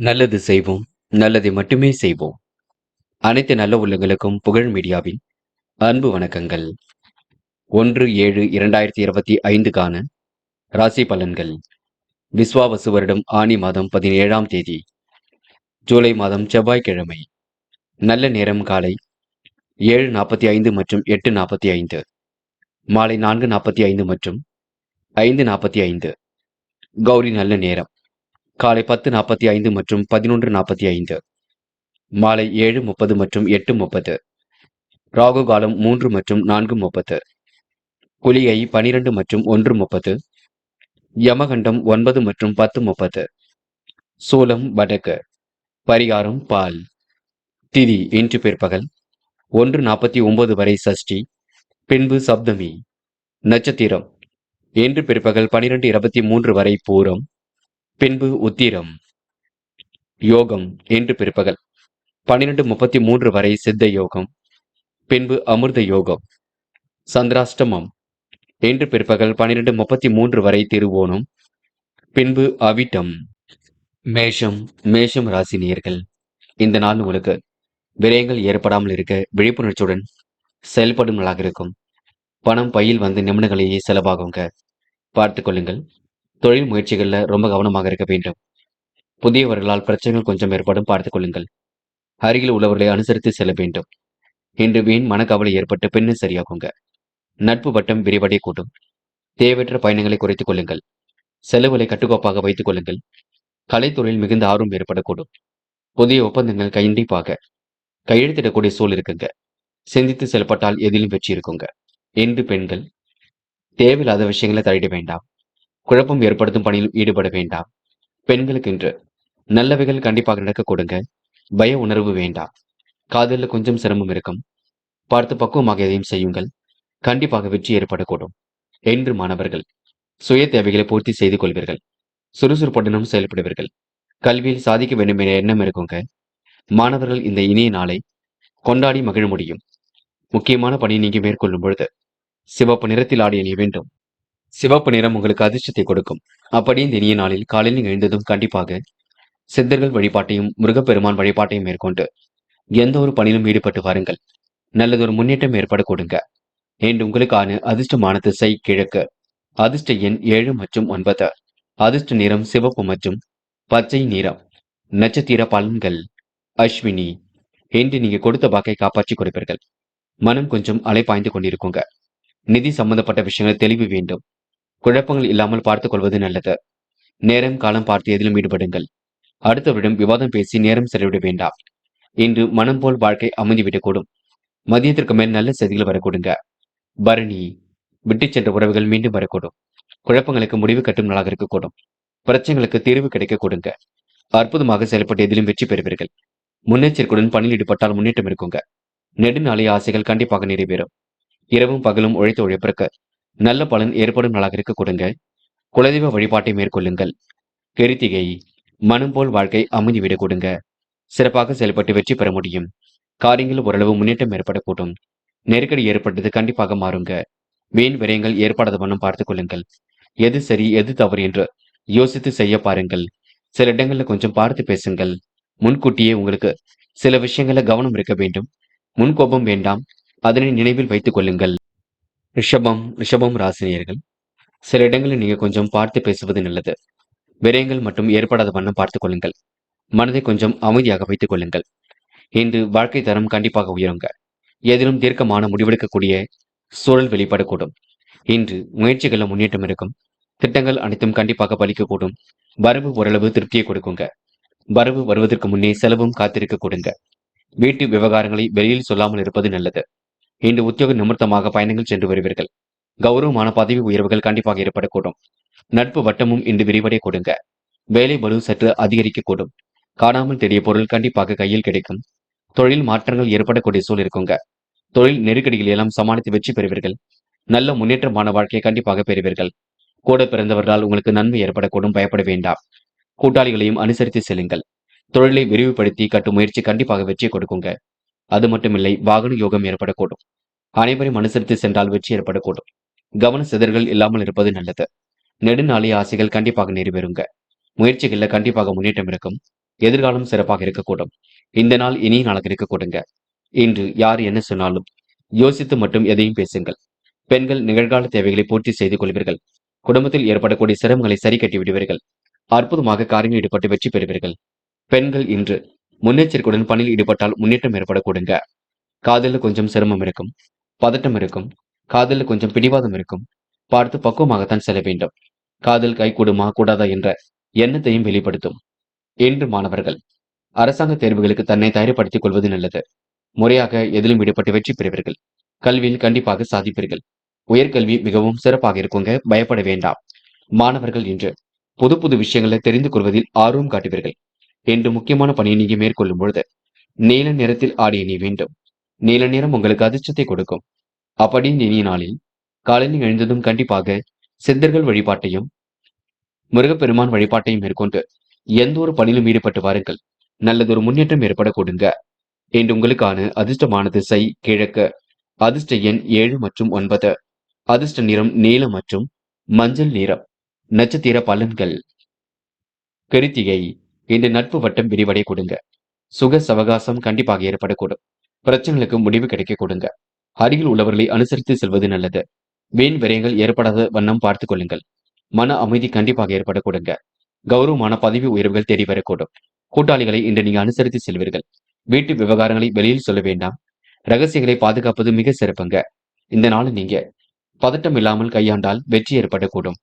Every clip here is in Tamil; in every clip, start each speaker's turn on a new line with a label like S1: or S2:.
S1: நல்லது செய்வோம், நல்லதை மட்டுமே செய்வோம். அனைத்து நல்ல உள்ளங்களுக்கும் புகழ் மீடியாவின் அன்பு வணக்கங்கள். 1/7/2025க்கான ராசி பலன்கள். விஸ்வாவசு வருடம் ஆனி மாதம் 17ஆம் தேதி, ஜூலை மாதம் செவ்வாய்க்கிழமை. நல்ல நேரம் காலை 7:45 மற்றும் 8:45, மாலை 4:45 மற்றும் 5:45. கௌரி நல்ல நேரம் காலை 10:45 மற்றும் 11:45, மாலை 7:30 மற்றும் 8:30. ராகு காலம் 3 மற்றும் 4:30, குளிகை 12 மற்றும் 1:30, யமகண்டம் 9 மற்றும் 10:30. சூலம் வடக்கு. பரிகாரம் பால். திதி இன்று பிற்பகல் 1:49 வரை சஷ்டி, பின்பு சப்தமி. நட்சத்திரம் இன்று பிற்பகல் 12:23 வரை பூரம், பின்பு உத்திரம். யோகம் இன்று பிற்பகல் 12:33 வரை சித்த யோகம், பின்பு அமிர்த யோகம். சந்திராஷ்டமம் இன்று பிற்பகல் 12:33 வரை திருவோணம், பின்பு அவிட்டம். மேஷம் ராசி நேயர்கள், இந்த நாள் உங்களுக்கு விரயங்கள் ஏற்படாமல் இருக்க விழிப்புணர்ச்சியுடன் செயல்படும் நாளாக இருக்கும். பணம் பையில் வந்து நிமிடங்களையே செலவாகுங்க, பார்த்து கொள்ளுங்கள். தொழில் முயற்சிகளில் ரொம்ப கவனமாக இருக்க வேண்டும். புதியவர்களால் பிரச்சனைகள் கொஞ்சம் ஏற்படும், பார்த்துக் கொள்ளுங்கள். அருகில் உள்ளவர்களை அனுசரித்து செல்ல வேண்டும். இன்று வீண் மனக்கவலை ஏற்பட்டு பின்னர் சரியாகுங்க. நட்பு வட்டம் விரிவடைய கூடும். தேவையற்ற பயணங்களை குறைத்துக் கொள்ளுங்கள். செலவுகளை கட்டுக்கோப்பாக வைத்துக் கொள்ளுங்கள். கலைத்துறையில் மிகுந்த ஆர்வம் ஏற்படக்கூடும். புதிய ஒப்பந்தங்கள் கண்டிப்பாக கையெழுத்திடக்கூடிய சூழல் இருக்குங்க. சிந்தித்து செயல்பட்டால் எதிலும் வெற்றி இருக்குங்க. இன்று பெண்கள் தேவையில்லாத விஷயங்களை தலையிட வேண்டாம். குழப்பம் ஏற்படுத்தும் பணியில் ஈடுபட வேண்டாம். பெண்களுக்கு இன்று நல்லவைகள் கண்டிப்பாக நடக்க கொடுங்க. பய உணர்வு வேண்டாம். காதலில் கொஞ்சம் சிரமம் இருக்கும். பார்த்து பக்குவமாக எதையும் செய்யுங்கள். கண்டிப்பாக வெற்றி ஏற்படக்கூடும். இன்று மாணவர்கள் சுய தேவைகளை பூர்த்தி செய்து கொள்வீர்கள். சுறுசுறுப்புடனும் செயல்படுவீர்கள். கல்வியில் சாதிக்க வேண்டும் என்ற எண்ணம் இருக்குங்க. மாணவர்கள் இந்த இனிய நாளை கொண்டாடி மகிழ முடியும். முக்கியமான பணியை நீங்க மேற்கொள்ளும் பொழுது சிவப்பு நிறத்தில் ஆடை அணிய வேண்டும். சிவப்பு நிறம் உங்களுக்கு அதிர்ஷ்டத்தை கொடுக்கும். அப்படி இந்த இனிய நாளில் காலையில் எழுந்ததும் கண்டிப்பாக சித்தர்கள் வழிபாட்டையும் முருகப்பெருமான் வழிபாட்டையும் மேற்கொண்டு எந்த ஒரு பணியிலும் ஈடுபட்டு வாருங்கள். நல்லதொரு முன்னேற்றம் ஏற்பட கொடுங்க. என்று உங்களுக்கான அதிர்ஷ்டமான திசை கிழக்கு. அதிர்ஷ்ட எண் 7 மற்றும் 9. அதிர்ஷ்ட நிறம் சிவப்பு மற்றும் பச்சை நிறம். நட்சத்திர பலன்கள். அஸ்வினி, என்று நீங்க கொடுத்த வாக்கை காப்பாற்றி கொடுப்பீர்கள். மனம் கொஞ்சம் அலைப்பாய்ந்து கொண்டிருக்குங்க. நிதி சம்பந்தப்பட்ட விஷயங்கள் தெளிவு வேண்டும். குழப்பங்கள் இல்லாமல் பார்த்துக் கொள்வது நல்லது. நேரம் காலம் பார்த்து எதிலும் ஈடுபடுங்கள். அடுத்தவரிடம் விவாதம் பேசி நேரம் செலவிட வேண்டாம். இன்று மனம் போல் வாழ்க்கை அமைந்துவிடக்கூடும். மதியத்திற்கு மேல் நல்ல செய்திகள் வரக்கூடுங்க. பரணி, விட்டு சென்ற உறவுகள் மீண்டும் வரக்கூடும். குழப்பங்களுக்கு முடிவு கட்டும் நாளாக இருக்கக்கூடும். பிரச்சனைகளுக்கு தீர்வு கிடைக்க கொடுங்க. அற்புதமாக செயல்பட்டு எதிலும் வெற்றி பெறுவீர்கள். முன்னெச்சரிக்கையுடன் பணியில் ஈடுபட்டால் முன்னேற்றம் இருக்குங்க. நெடுநாளைய ஆசைகள் கண்டிப்பாக நிறைவேறும். இரவும் பகலும் உழைத்த உழைப்பிற்கு நல்ல பலன் ஏற்படும் நாளாக இருக்க கொடுங்க. குலதெய்வ வழிபாட்டை மேற்கொள்ளுங்கள். கிருத்திகை, மனம் போல் வாழ்க்கை அமைந்துவிடக் கொடுங்க. சிறப்பாக செயல்பட்டு வெற்றி பெற முடியும். காரியங்கள் ஓரளவு முன்னேற்றம் ஏற்படக்கூடும். நெருக்கடி ஏற்பட்டது கண்டிப்பாக மாறுங்க. வீண் விரயங்கள் ஏற்படாத வண்ணம் பார்த்துக் கொள்ளுங்கள். எது சரி எது தவறு என்று யோசித்து செய்ய பாருங்கள். சில இடங்கள்ல கொஞ்சம் பார்த்து பேசுங்கள். முன்கூட்டியே உங்களுக்கு சில விஷயங்கள கவனம் இருக்க வேண்டும். முன்கோபம் வேண்டாம். அதனை நினைவில் வைத்துக் கொள்ளுங்கள். ரிஷபம் ராசினியர்கள், சில இடங்களில் நீங்க கொஞ்சம் பார்த்து பேசுவது நல்லது. விரயங்கள் மட்டும் ஏற்படாத வண்ணம் பார்த்துக் கொள்ளுங்கள். மனதை கொஞ்சம் அமைதியாக வைத்துக் கொள்ளுங்கள். இன்று வாழ்க்கை தரம் கண்டிப்பாக உயருங்க. எதிலும் தீர்க்கமான முடிவெடுக்கக்கூடிய சூழல் வெளிப்படக்கூடும். இன்று முயற்சிகள முன்னேற்றம் இருக்கும். திட்டங்கள் அனைத்தும் கண்டிப்பாக பலிக்கக்கூடும். வரவு ஓரளவு திருப்தியை கொடுக்குங்க. வரவு வருவதற்கு முன்னே செலவும் காத்திருக்க கொடுங்க. வீட்டு விவகாரங்களை வெளியில் சொல்லாமல் இருப்பது நல்லது. இன்று உத்தியோக நிமித்தமாக பயணங்கள் சென்று வருவீர்கள். கௌரவமான பதவி உயர்வுகள் கண்டிப்பாக ஏற்படக்கூடும். நட்பு வட்டமும் இன்று விரிவடைய கொடுங்க. வேலை பளு சற்று அதிகரிக்கக்கூடும். காணாமல் தெரிய பொருள் கண்டிப்பாக கையில் கிடைக்கும். தொழில் மாற்றங்கள் ஏற்படக்கூடிய சூழல் இருக்குங்க. தொழில் நெருக்கடிகள் எல்லாம் சமாளித்து வெற்றி பெறுவீர்கள். நல்ல முன்னேற்றமான வாழ்க்கையை கண்டிப்பாக பெறுவீர்கள். கூட பிறந்தவர்களால் உங்களுக்கு நன்மை ஏற்படக்கூடும், பயப்பட வேண்டாம். கூட்டாளிகளையும் அனுசரித்து செல்லுங்கள். தொழிலை விரிவுபடுத்தி கட்டும் முயற்சி கண்டிப்பாக வெற்றியை கொடுக்குங்க. அது மட்டுமில்லை, வாகன யோகம் ஏற்படக்கூடும். அனைவரையும் அனுசரித்து சென்றால் வெற்றி ஏற்படக்கூடும். கவன சிதறல்கள் இல்லாமல் இருப்பது நல்லது. நெடுநாளைய ஆசைகள் கண்டிப்பாக நிறைவேறுங்க. முயற்சிகளில் கண்டிப்பாக முன்னேற்றம் இருக்கும். எதிர்காலம் சிறப்பாக இருக்கக்கூடும். இந்த நாள் இனிய நாளாக இருக்க கொடுங்க. இன்று யார் என்ன சொன்னாலும் யோசித்து மட்டும் எதையும் பேசுங்கள். பெண்கள் நிகழ்கால தேவைகளை பூர்த்தி செய்து கொள்வீர்கள். குடும்பத்தில் ஏற்படக்கூடிய சிரமங்களை சரி கட்டி விடுவீர்கள். அற்புதமாக காரியங்கள் ஈடுபட்டு வெற்றி பெறுவீர்கள். பெண்கள் இன்று முன்னெச்சரிக்கையுடன் பணியில் ஈடுபட்டால் முன்னேற்றம் ஏற்பட கொடுங்க. காதலில் கொஞ்சம் சிரமம் இருக்கும், பதட்டம் இருக்கும், காதலில் கொஞ்சம் பிடிவாதம் இருக்கும். பார்த்து பக்குவமாகத்தான் செல்ல வேண்டும். காதல் கைகூடுமா கூடாதா என்ற எண்ணத்தையும் வெளிப்படுத்தும். இன்று மாணவர்கள் அரசாங்க தேர்வுகளுக்கு தன்னை தயார்படுத்திக் கொள்வது நல்லது. முறையாக எதிலும் ஈடுபட்டு வெற்றி பெறுவீர்கள். கல்வியில் கண்டிப்பாக சாதிப்பீர்கள். உயர்கல்வி மிகவும் சிறப்பாக இருக்குங்க, பயப்பட வேண்டாம். மாணவர்கள் இன்று புது புது விஷயங்களை தெரிந்து கொள்வதில் ஆர்வம் காட்டுவீர்கள். இன்று முக்கியமான பணியை நீங்க மேற்கொள்ளும் பொழுது நீல நிறத்தில் ஆடை அணிய வேண்டும். நீல நிறம் உங்களுக்கு அதிர்ஷ்டத்தை கொடுக்கும். அப்படி இனிய நாளில் காலையில் எழுந்ததும் கண்டிப்பாக சித்தர்கள் வழிபாட்டையும் முருகப்பெருமான் வழிபாட்டையும் மேற்கொண்டு எந்த ஒரு பணியிலும் ஈடுபட்டு வாருங்கள். நல்லதொரு முன்னேற்றம் ஏற்பட கொடுங்க. இன்று உங்களுக்கான அதிர்ஷ்டமான திசை கிழக்கு. அதிர்ஷ்ட எண் 7 மற்றும் 9. அதிர்ஷ்ட நிறம் நீலம் மற்றும் மஞ்சள் நிறம். நட்சத்திர பலன்கள். கிருத்திகை. இன்று நட்பு வட்டம் விரிவடை கொடுங்க. சுக சவகாசம் கண்டிப்பாக ஏற்படக்கூடும். பிரச்சனைகளுக்கு முடிவு கிடைக்க கொடுங்க. அருகில் உள்ளவர்களை அனுசரித்து செல்வது நல்லது. வீண் விரயங்கள் ஏற்படாத வண்ணம் பார்த்துக் கொள்ளுங்கள். மன அமைதி கண்டிப்பாக ஏற்பட கொடுங்க. கௌரவமான பதவி உயர்வுகள் தேடி வரக்கூடும். கூட்டாளிகளை இன்று நீங்க அனுசரித்து செல்வீர்கள். வீட்டு விவகாரங்களை வெளியில் சொல்ல வேண்டாம். ரகசியங்களை பாதுகாப்பது மிக சிறப்புங்க. இந்த நாள் நீங்க பதட்டம் இல்லாமல் கையாண்டால் வெற்றி ஏற்படக்கூடும்.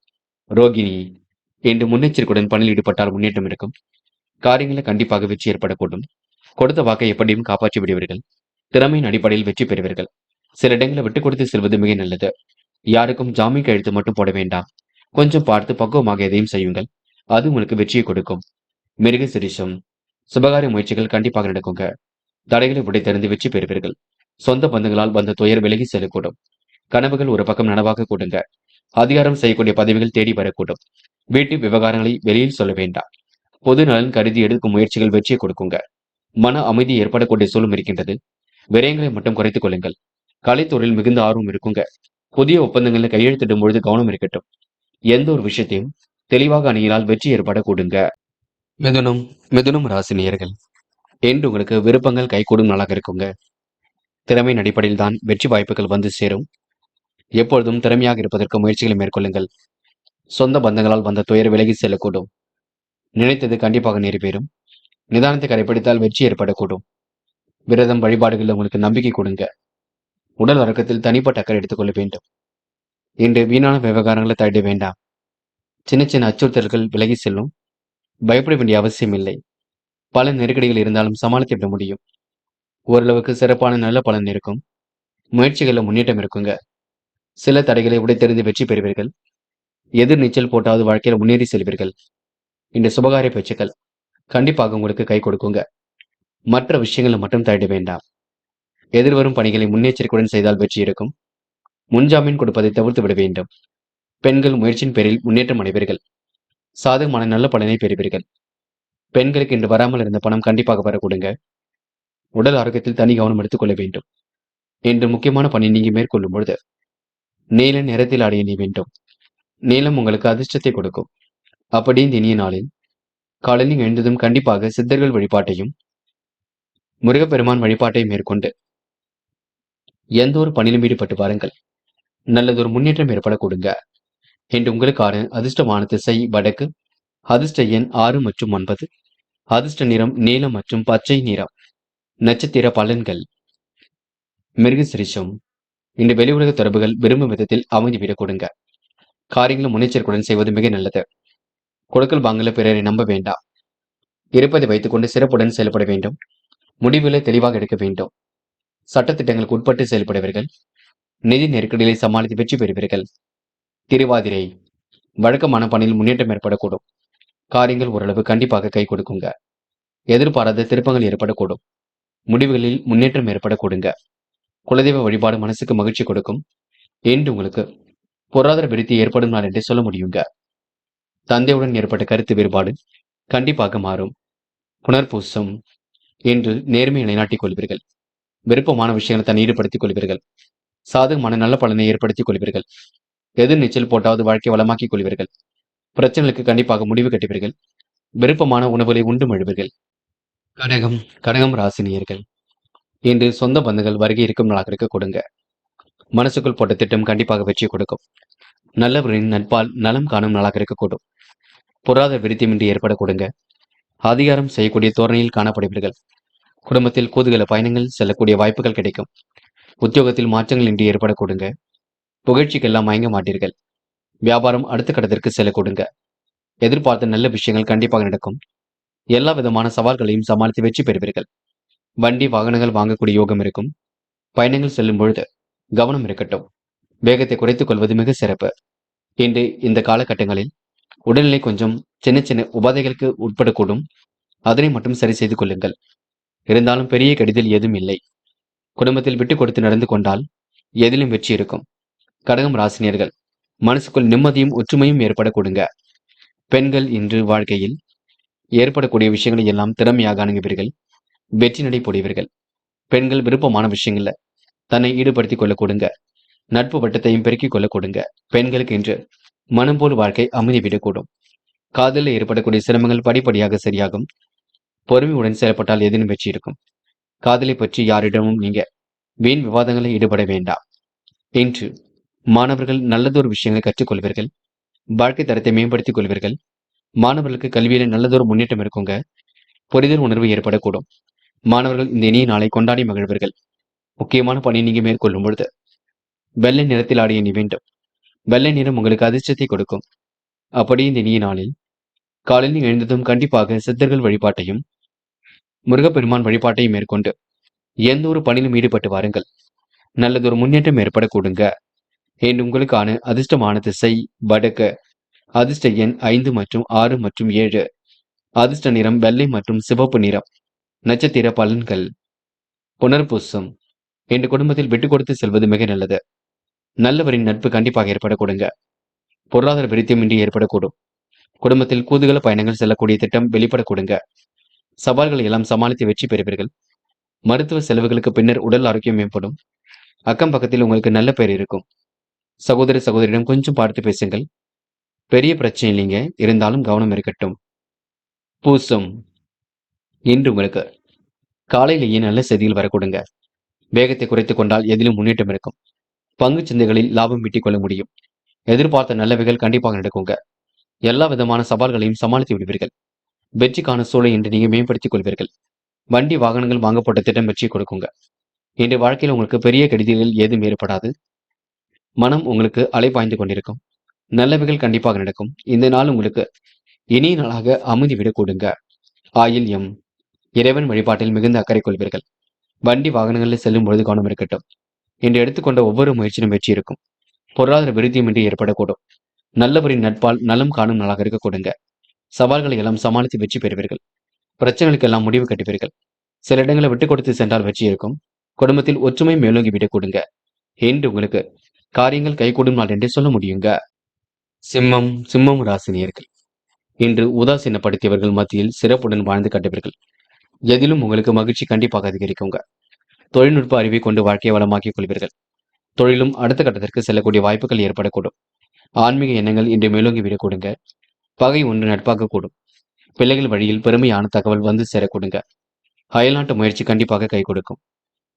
S1: ரோகிணி. இன்று முன்னெச்சரிக்கையுடன் பணியில் ஈடுபட்டால் முன்னேற்றம் இருக்கும். காரியங்களில் கண்டிப்பாக வெற்றி ஏற்படக்கூடும். கொடுத்த வாக்கை எப்படியும் காப்பாற்றி விடுவீர்கள். திறமையின் அடிப்படையில் வெற்றி பெறுவீர்கள். சில இடங்களை விட்டுக் கொடுத்து செல்வது மிக நல்லது. யாருக்கும் ஜாமீன் கையெழுத்து மட்டும் போட வேண்டாம். கொஞ்சம் பார்த்து பக்குவமாக எதையும் செய்யுங்கள். அது உங்களுக்கு வெற்றியை கொடுக்கும். மிருக சிரிஷம். சுபகாரிய முயற்சிகள் கண்டிப்பாக நடக்குங்க. தடைகளை உடைத்தெறிந்து வெற்றி பெறுவீர்கள். சொந்த பந்தங்களால் வந்த துயர் விலகி செல்லக்கூடும். கனவுகள் ஒரு பக்கம் நனவாக கூடுங்க. அதிகாரம் செய்யக்கூடிய பதவிகள் தேடி வரக்கூடும். வீட்டு விவகாரங்களை வெளியில் சொல்ல வேண்டாம். பொது நலன் கருதி எடுக்கும் முயற்சிகள் வெற்றியை கொடுக்குங்க. மன அமைதி ஏற்படக்கூடிய சூழலும் இருக்கின்றது. விரயங்களை மட்டும் குறைத்துக் கொள்ளுங்கள். கலைத்துறையில் மிகுந்த ஆர்வம் இருக்குங்க. புதிய ஒப்பந்தங்களில் கையெழுத்திடும் பொழுது கவனம் இருக்கட்டும். எந்த ஒரு விஷயத்தையும் தெளிவாக அணுகினால் வெற்றி ஏற்பட கூடுங்க. மிதுனம். மிதுனம் ராசி நேயர்கள். என்று உங்களுக்கு விருப்பங்கள் கைகூடும் நாளாக இருக்குங்க. திறமையின் அடிப்படையில் தான் வெற்றி வாய்ப்புகள் வந்து சேரும். எப்பொழுதும் திறமையாக இருப்பதற்கு முயற்சிகளை மேற்கொள்ளுங்கள். சொந்த பந்தங்களால் வந்த துயர் விலகி செல்லக்கூடும். நினைத்தது கண்டிப்பாக நிறைவேறும். நிதானத்தை கடைபிடித்தால் வெற்றி ஏற்படக்கூடும். விரதம் வழிபாடுகளில் உங்களுக்கு நம்பிக்கை கொடுங்க. உடல் வழக்கத்தில் தனிப்பட்ட அக்கறை எடுத்துக்கொள்ள வேண்டும். இன்று வீணான விவகாரங்களை தவிட வேண்டாம். சின்ன சின்ன அச்சுறுத்தல்கள் விலகி செல்லும். பயப்பட வேண்டிய அவசியம் இல்லை. பல நெருக்கடிகள் இருந்தாலும் சமாளித்து விட முடியும். ஓரளவுக்கு சிறப்பான நல்ல பலன் இருக்கும். முயற்சிகளில் முன்னேற்றம் இருக்குங்க. சில தடைகளை உடைத்தெறிந்து வெற்றி பெறுவீர்கள். எதிர் நீச்சல் போட்டாவது வாழ்க்கையில் முன்னேறி செல்வீர்கள். இந்த சுபகாரிய பேச்சுக்கள் கண்டிப்பாக உங்களுக்கு கை கொடுக்குங்க. மற்ற விஷயங்களை மட்டும் தவிட வேண்டாம். எதிர்வரும் பணிகளை முன்னெச்சரிக்கையுடன் செய்தால் வெற்றி இருக்கும். முன்ஜாமீன் கொடுப்பதை தவிர்த்து விட வேண்டும். பெண்கள் முயற்சியின் பேரில் முன்னேற்றம் அடைவீர்கள். சாதகமான நல்ல பலனை பெறுவீர்கள். பெண்களுக்கு இன்று வராமல் இருந்த பணம் கண்டிப்பாக வர கொடுங்க. உடல் ஆரோக்கியத்தில் தனி கவனம் எடுத்துக்கொள்ள வேண்டும். இன்று முக்கியமான பணி நீங்க மேற்கொள்ளும் பொழுது நீல நிறத்தில் ஆடை அணிய வேண்டும். நீலம் உங்களுக்கு அதிர்ஷ்டத்தை கொடுக்கும். அப்படி இந்த இனிய நாளில் காலையில் எழுந்ததும் கண்டிப்பாக சித்தர்கள் வழிபாட்டையும் முருகப்பெருமான் வழிபாட்டையும் மேற்கொண்டு எந்த ஒரு பணியிலும் ஈடுபட்டு பாருங்கள். நல்லதொரு முன்னேற்றம் ஏற்பட கொடுங்க. இன்று உங்களுக்கான அதிர்ஷ்டமான திசை வடக்கு. அதிர்ஷ்ட எண் 6 மற்றும் 9. அதிர்ஷ்ட நிறம் நீலம் மற்றும் பச்சை நிறம். நட்சத்திர பலன்கள். மிருகசிரிஷம். இன்று வெளி உலக தொடர்புகள் விரும்பும் விதத்தில் அமைதிவிடக் கொடுங்க. காரியங்களும் முன்னெச்சரிக்கையுடன் செய்வது மிக நல்லது. கொடுக்கல் வாங்கல பிறரை நம்ப வேண்டாம். இருப்பதை வைத்துக்கொண்டு சிறப்புடன் செயல்பட வேண்டும். முடிவுகளை தெளிவாக எடுக்க வேண்டும். சட்டத்திட்டங்களுக்கு உட்பட்டு செயல்படுவீர்கள். நிதி நெருக்கடிகளை சமாளித்து வெற்றி பெறுவீர்கள். திருவாதிரை. வழக்கமான பணியில் முன்னேற்றம் ஏற்படக்கூடும். காரியங்கள் ஓரளவு கண்டிப்பாக கை கொடுக்குங்க. எதிர்பாராத திருப்பங்கள் ஏற்படக்கூடும். முடிவுகளில் முன்னேற்றம் ஏற்படக்கூடுங்க. குலதெய்வ வழிபாடு மனசுக்கு மகிழ்ச்சி கொடுக்கும். என்று உங்களுக்கு பொருளாதார விருத்தி ஏற்படும் நாள் என்று சொல்ல முடியுங்க. தந்தையுடன் ஏற்பட்ட கருத்து வேறுபாடு கண்டிப்பாக மாறும். புனர்பூசம். என்று நேர்மையை நிலைநாட்டிக் கொள்வீர்கள். விருப்பமான விஷயங்களை தன்னை ஈடுபடுத்திக் கொள்வீர்கள். சாதகமான நல்ல பலனை ஏற்படுத்திக் கொள்வீர்கள். எதிர் நீச்சல் போட்டாவது வாழ்க்கை வளமாக்கிக் கொள்வீர்கள். பிரச்சனைகளுக்கு கண்டிப்பாக முடிவு கட்டுவீர்கள். விருப்பமான உணவுகளை உண்டு மழுவீர்கள். கடகம் கடகம் ராசினியர்கள் இன்று சொந்த பந்துகள் வருகை இருக்கும் நாளாக இருக்க கொடுங்க. மனசுக்குள் போட்ட திட்டம் கண்டிப்பாக வெற்றி கொடுக்கும். நல்லவரின் நட்பால் நலம் காணும் நாளாக இருக்கக்கூடும். பொருளாதார விருத்தியின்றி ஏற்பட கொடுங்க. அதிகாரம் செய்யக்கூடிய தோரணையில் காணப்படுவீர்கள். குடும்பத்தில் கூதுகல பயணங்கள் செல்லக்கூடிய வாய்ப்புகள் கிடைக்கும். உத்தியோகத்தில் மாற்றங்கள் இன்றி ஏற்பட கொடுங்க. புகழ்ச்சிக்கெல்லாம் மயங்க மாட்டீர்கள். வியாபாரம் அடுத்த கட்டத்திற்கு செல்ல கொடுங்க. எதிர்பார்த்த நல்ல விஷயங்கள் கண்டிப்பாக நடக்கும். எல்லா விதமான சவால்களையும் சமாளித்து வெற்றி பெறுவீர்கள். வண்டி வாகனங்கள் வாங்கக்கூடிய யோகம் இருக்கும். பயணங்கள் செல்லும் பொழுது கவனம் இருக்கட்டும். வேகத்தை குறைத்துக் கொள்வது மிக சிறப்பு. இன்று இந்த காலகட்டங்களில் உடல்நிலை கொஞ்சம் சின்ன சின்ன உபாதைகளுக்கு உட்படக்கூடும். அதனை மட்டும் சரி செய்து கொள்ளுங்கள். இருந்தாலும் பெரிய கெடுதல் ஏதும் இல்லை. குடும்பத்தில் விட்டு கொடுத்து நடந்து கொண்டால் எதிலும் வெற்றி இருக்கும். கடகம் ராசினியர்கள் மனசுக்குள் நிம்மதியும் ஒற்றுமையும் ஏற்பட கொடுங்க. பெண்கள் இன்று வாழ்க்கையில் ஏற்படக்கூடிய விஷயங்களை எல்லாம் திறமையாக அணுகுவீர்கள். வெற்றி நடை போடுவீர்கள். பெண்கள் விருப்பமான விஷயங்கள்ல தன்னை ஈடுபடுத்திக் கொள்ள கொடுங்க. நட்பு வட்டத்தையும் பெருக்கிக் கொள்ள கொடுங்க. பெண்களுக்கு இன்று மனம் போல் வாழ்க்கை அமைதிவிடக்கூடும். காதலில் ஏற்படக்கூடிய சிரமங்கள் படிப்படியாக சரியாகும். பொறுமையுடன் செயல்பட்டால் எதிலும் வெற்றி இருக்கும். காதலை பற்றி யாரிடமும் நீங்க வீண் விவாதங்களில் ஈடுபட வேண்டாம். இன்று மாணவர்கள் நல்லதொரு விஷயங்களை கற்றுக்கொள்வீர்கள். வாழ்க்கை தரத்தை மேம்படுத்திக் கொள்வீர்கள். மாணவர்களுக்கு கல்வியில நல்லதொரு முன்னேற்றம் இருக்குங்க. புரிதல் உணர்வு ஏற்படக்கூடும். மாணவர்கள் இந்த இனிய நாளை கொண்டாடி மகிழ்வீர்கள். முக்கியமான பணியை நீங்க மேற்கொள்ளும் பொழுது வெள்ளை நிறத்தில் ஆடிய நீ வேண்டும். வெள்ளை நிறம் உங்களுக்கு அதிர்ஷ்டத்தை கொடுக்கும். அப்படி இந்த இனிய நாளில் காலையில் எழுந்ததும் கண்டிப்பாக சித்தர்கள் வழிபாட்டையும் முருகப்பெருமான் வழிபாட்டையும் மேற்கொண்டு எந்த ஒரு பணியிலும் ஈடுபட்டு வாருங்கள். நல்லதொரு முன்னேற்றம் ஏற்பட கொடுங்க. என்று உங்களுக்கான அதிர்ஷ்டமான திசை வடக்கு. அதிர்ஷ்ட எண் 5 மற்றும் 6 மற்றும் 7. அதிர்ஷ்ட நிறம் வெள்ளை மற்றும் சிவப்பு நிறம். நட்சத்திர பலன்கள். புனர்பூசம். இன்று குடும்பத்தில் விட்டு கொடுத்து செல்வது மிக நல்லது. நல்லவரின் நட்பு கண்டிப்பாக ஏற்பட கொடுங்க. பொருளாதார விருத்தியமின்றி ஏற்படக்கூடும். குடும்பத்தில் கூதுகல பயணங்கள் செல்லக்கூடிய திட்டம் வெளிப்பட கொடுங்க. சவால்களை எல்லாம் சமாளித்து வெற்றி பெறுவீர்கள். மருத்துவ செலவுகளுக்கு பின்னர் உடல் ஆரோக்கியம் மேம்படும். அக்கம் பக்கத்தில் உங்களுக்கு நல்ல பெயர் இருக்கும். சகோதர சகோதரியிடம் கொஞ்சம் பார்த்து பேசுங்கள். பெரிய பிரச்சனை இல்லைங்க, இருந்தாலும் கவனம் இருக்கட்டும். பூசம். இன்று உங்களுக்கு காலையிலேயே நல்ல செய்திகள் வரக்கூடுங்க. வேகத்தை குறைத்துக் கொண்டால் எதிலும் முன்னேற்றம் இருக்கும். பங்கு சந்தைகளில் லாபம் ஈட்டிக் கொள்ள முடியும். எதிர்பார்த்த நல்லவைகள் கண்டிப்பாக நடக்குங்க. எல்லா விதமான சவால்களையும் சமாளித்து விடுவீர்கள். வெற்றிக்கான சூழலை இன்று நீங்க மேம்படுத்திக் கொள்வீர்கள். வண்டி வாகனங்கள் வாங்கப்பட்ட திட்டம் வெற்றி கொடுக்குங்க. இன்று வாழ்க்கையில் உங்களுக்கு பெரிய கெடுதிகள் ஏதும் ஏற்படாது. மனம் உங்களுக்கு அலைபாய்ந்து கொண்டிருக்கும். நல்லவைகள் கண்டிப்பாக நடக்கும். இந்த நாள் உங்களுக்கு இனிய நாளாக அமைதி விட கொடுங்க. ஆயில்யம். இறைவன் வழிபாட்டில் மிகுந்த அக்கறை கொள்வீர்கள். வண்டி வாகனங்களில் செல்லும் பொழுது கவனம் இருக்கட்டும். இன்று எடுத்துக்கொண்ட ஒவ்வொரு முயற்சியும் வெற்றி இருக்கும். பொருளாதார விருத்தியும் இன்றி ஏற்படக்கூடும். நல்லவரின் நட்பால் நலம் காணும் நாளாக இருக்க கொடுங்க. சவால்களை எல்லாம் சமாளித்து வெற்றி பெறுவீர்கள். பிரச்சனைகளுக்கு எல்லாம் முடிவு கட்டுவீர்கள். சில இடங்களை விட்டு கொடுத்து சென்றால் வெற்றி இருக்கும். குடும்பத்தில் ஒற்றுமை மேலோங்கி விட கொடுங்க. என்று உங்களுக்கு காரியங்கள் கைகூடும் நாள் என்று சொல்ல முடியுங்க. சிம்மம் ராசினியர்கள் இன்று உதாசீனப்படுத்தியவர்கள் மத்தியில் சிறப்புடன் வாழ்ந்து காட்டுவீர்கள். எதிலும் உங்களுக்கு மகிழ்ச்சி கண்டிப்பாக அதிகரிக்குங்க. தொழில்நுட்ப அறிவை கொண்டு வாழ்க்கையை வளமாக்கிக் கொள்வீர்கள். தொழிலும் அடுத்த கட்டத்திற்கு செல்லக்கூடிய வாய்ப்புகள் ஏற்படக்கூடும். ஆன்மீக எண்ணங்கள் இன்று மேலோங்கி விட கொடுங்க. பகை ஒன்று நட்பாக கூடும். பிள்ளைகள் வழியில் பெருமையான தகவல் வந்து சேரக்கூடுங்க. அயல்நாட்டு முயற்சி கண்டிப்பாக கை கொடுக்கும்.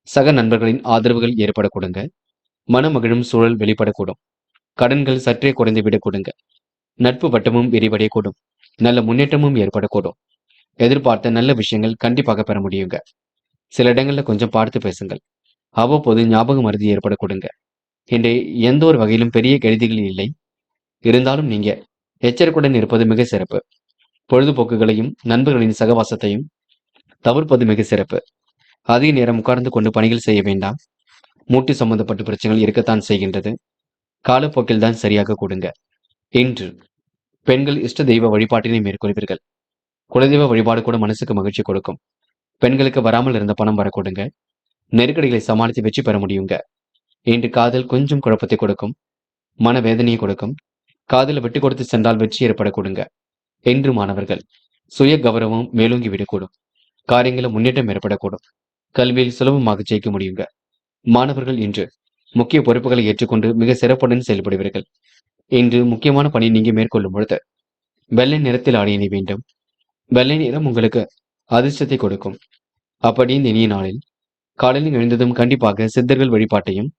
S1: சக நண்பர்களின் ஆதரவுகள் ஏற்பட கொடுங்க. மனமகிழும் சூழல் வெளிப்படக்கூடும். கடன்கள் சற்றே குறைந்து விட கொடுங்க. நட்பு வட்டமும் விரிவடையக்கூடும். நல்ல முன்னேற்றமும் ஏற்படக்கூடும். எதிர்பார்த்த நல்ல விஷயங்கள் கண்டிப்பாக பெற முடியுங்க. சில இடங்கள்ல கொஞ்சம் பார்த்து பேசுங்கள். அவ்வப்போது ஞாபக மருதி ஏற்பட கொடுங்க. இன்று எந்த ஒரு வகையிலும் பெரிய கெடுதிகள் இல்லை. இருந்தாலும் நீங்க எச்சரிக்கையுடன் இருப்பது மிக சிறப்பு. பொழுதுபோக்குகளையும் நண்பர்களின் சகவாசத்தையும் தவிர்ப்பது மிக சிறப்பு. அதிக நேரம் உட்கார்ந்து கொண்டு பணிகள் செய்ய வேண்டாம். மூட்டு சம்பந்தப்பட்ட பிரச்சனைகள் இருக்கத்தான் செய்கின்றது. காலப்போக்கில் தான் சரியாக கொடுங்க. இன்று பெண்கள் இஷ்ட தெய்வ வழிபாட்டினை மேற்கொள்வீர்கள். குலதெய்வ வழிபாடு கூட மனசுக்கு மகிழ்ச்சி கொடுக்கும். பெண்களுக்கு வராமல் இருந்த பணம் வர கொடுங்க. நெருக்கடிகளை சமாளித்து வெற்றி பெற முடியுங்க. இன்று காதல் கொஞ்சம் குழப்பத்தை கொடுக்கும். மனவேதனையை கொடுக்கும். காதலை விட்டு கொடுத்து சென்றால் வெற்றி ஏற்பட கொடுங்க. என்று மாணவர்கள் சுய கௌரவம் மேலோங்கி விடக்கூடும். காரியங்களில் முன்னேற்றம் ஏற்படக்கூடும். கல்வியில் சுலபமாக ஜெயிக்க முடியுங்க. மாணவர்கள் இன்று முக்கிய பொறுப்புகளை ஏற்றுக்கொண்டு மிக சிறப்புடன் செயல்படுவீர்கள். இன்று முக்கியமான பணி நீங்க மேற்கொள்ளும் பொழுது வெள்ளை நிறத்தில் ஆடிய வேண்டும். வெள்ளை நிறம் உங்களுக்கு அதிர்ஷ்டத்தை கொடுக்கும். அப்படி இந்த இனிய நாளில் காலையில் எழுந்ததும் கண்டிப்பாக சித்தர்கள் வழிபாட்டையும்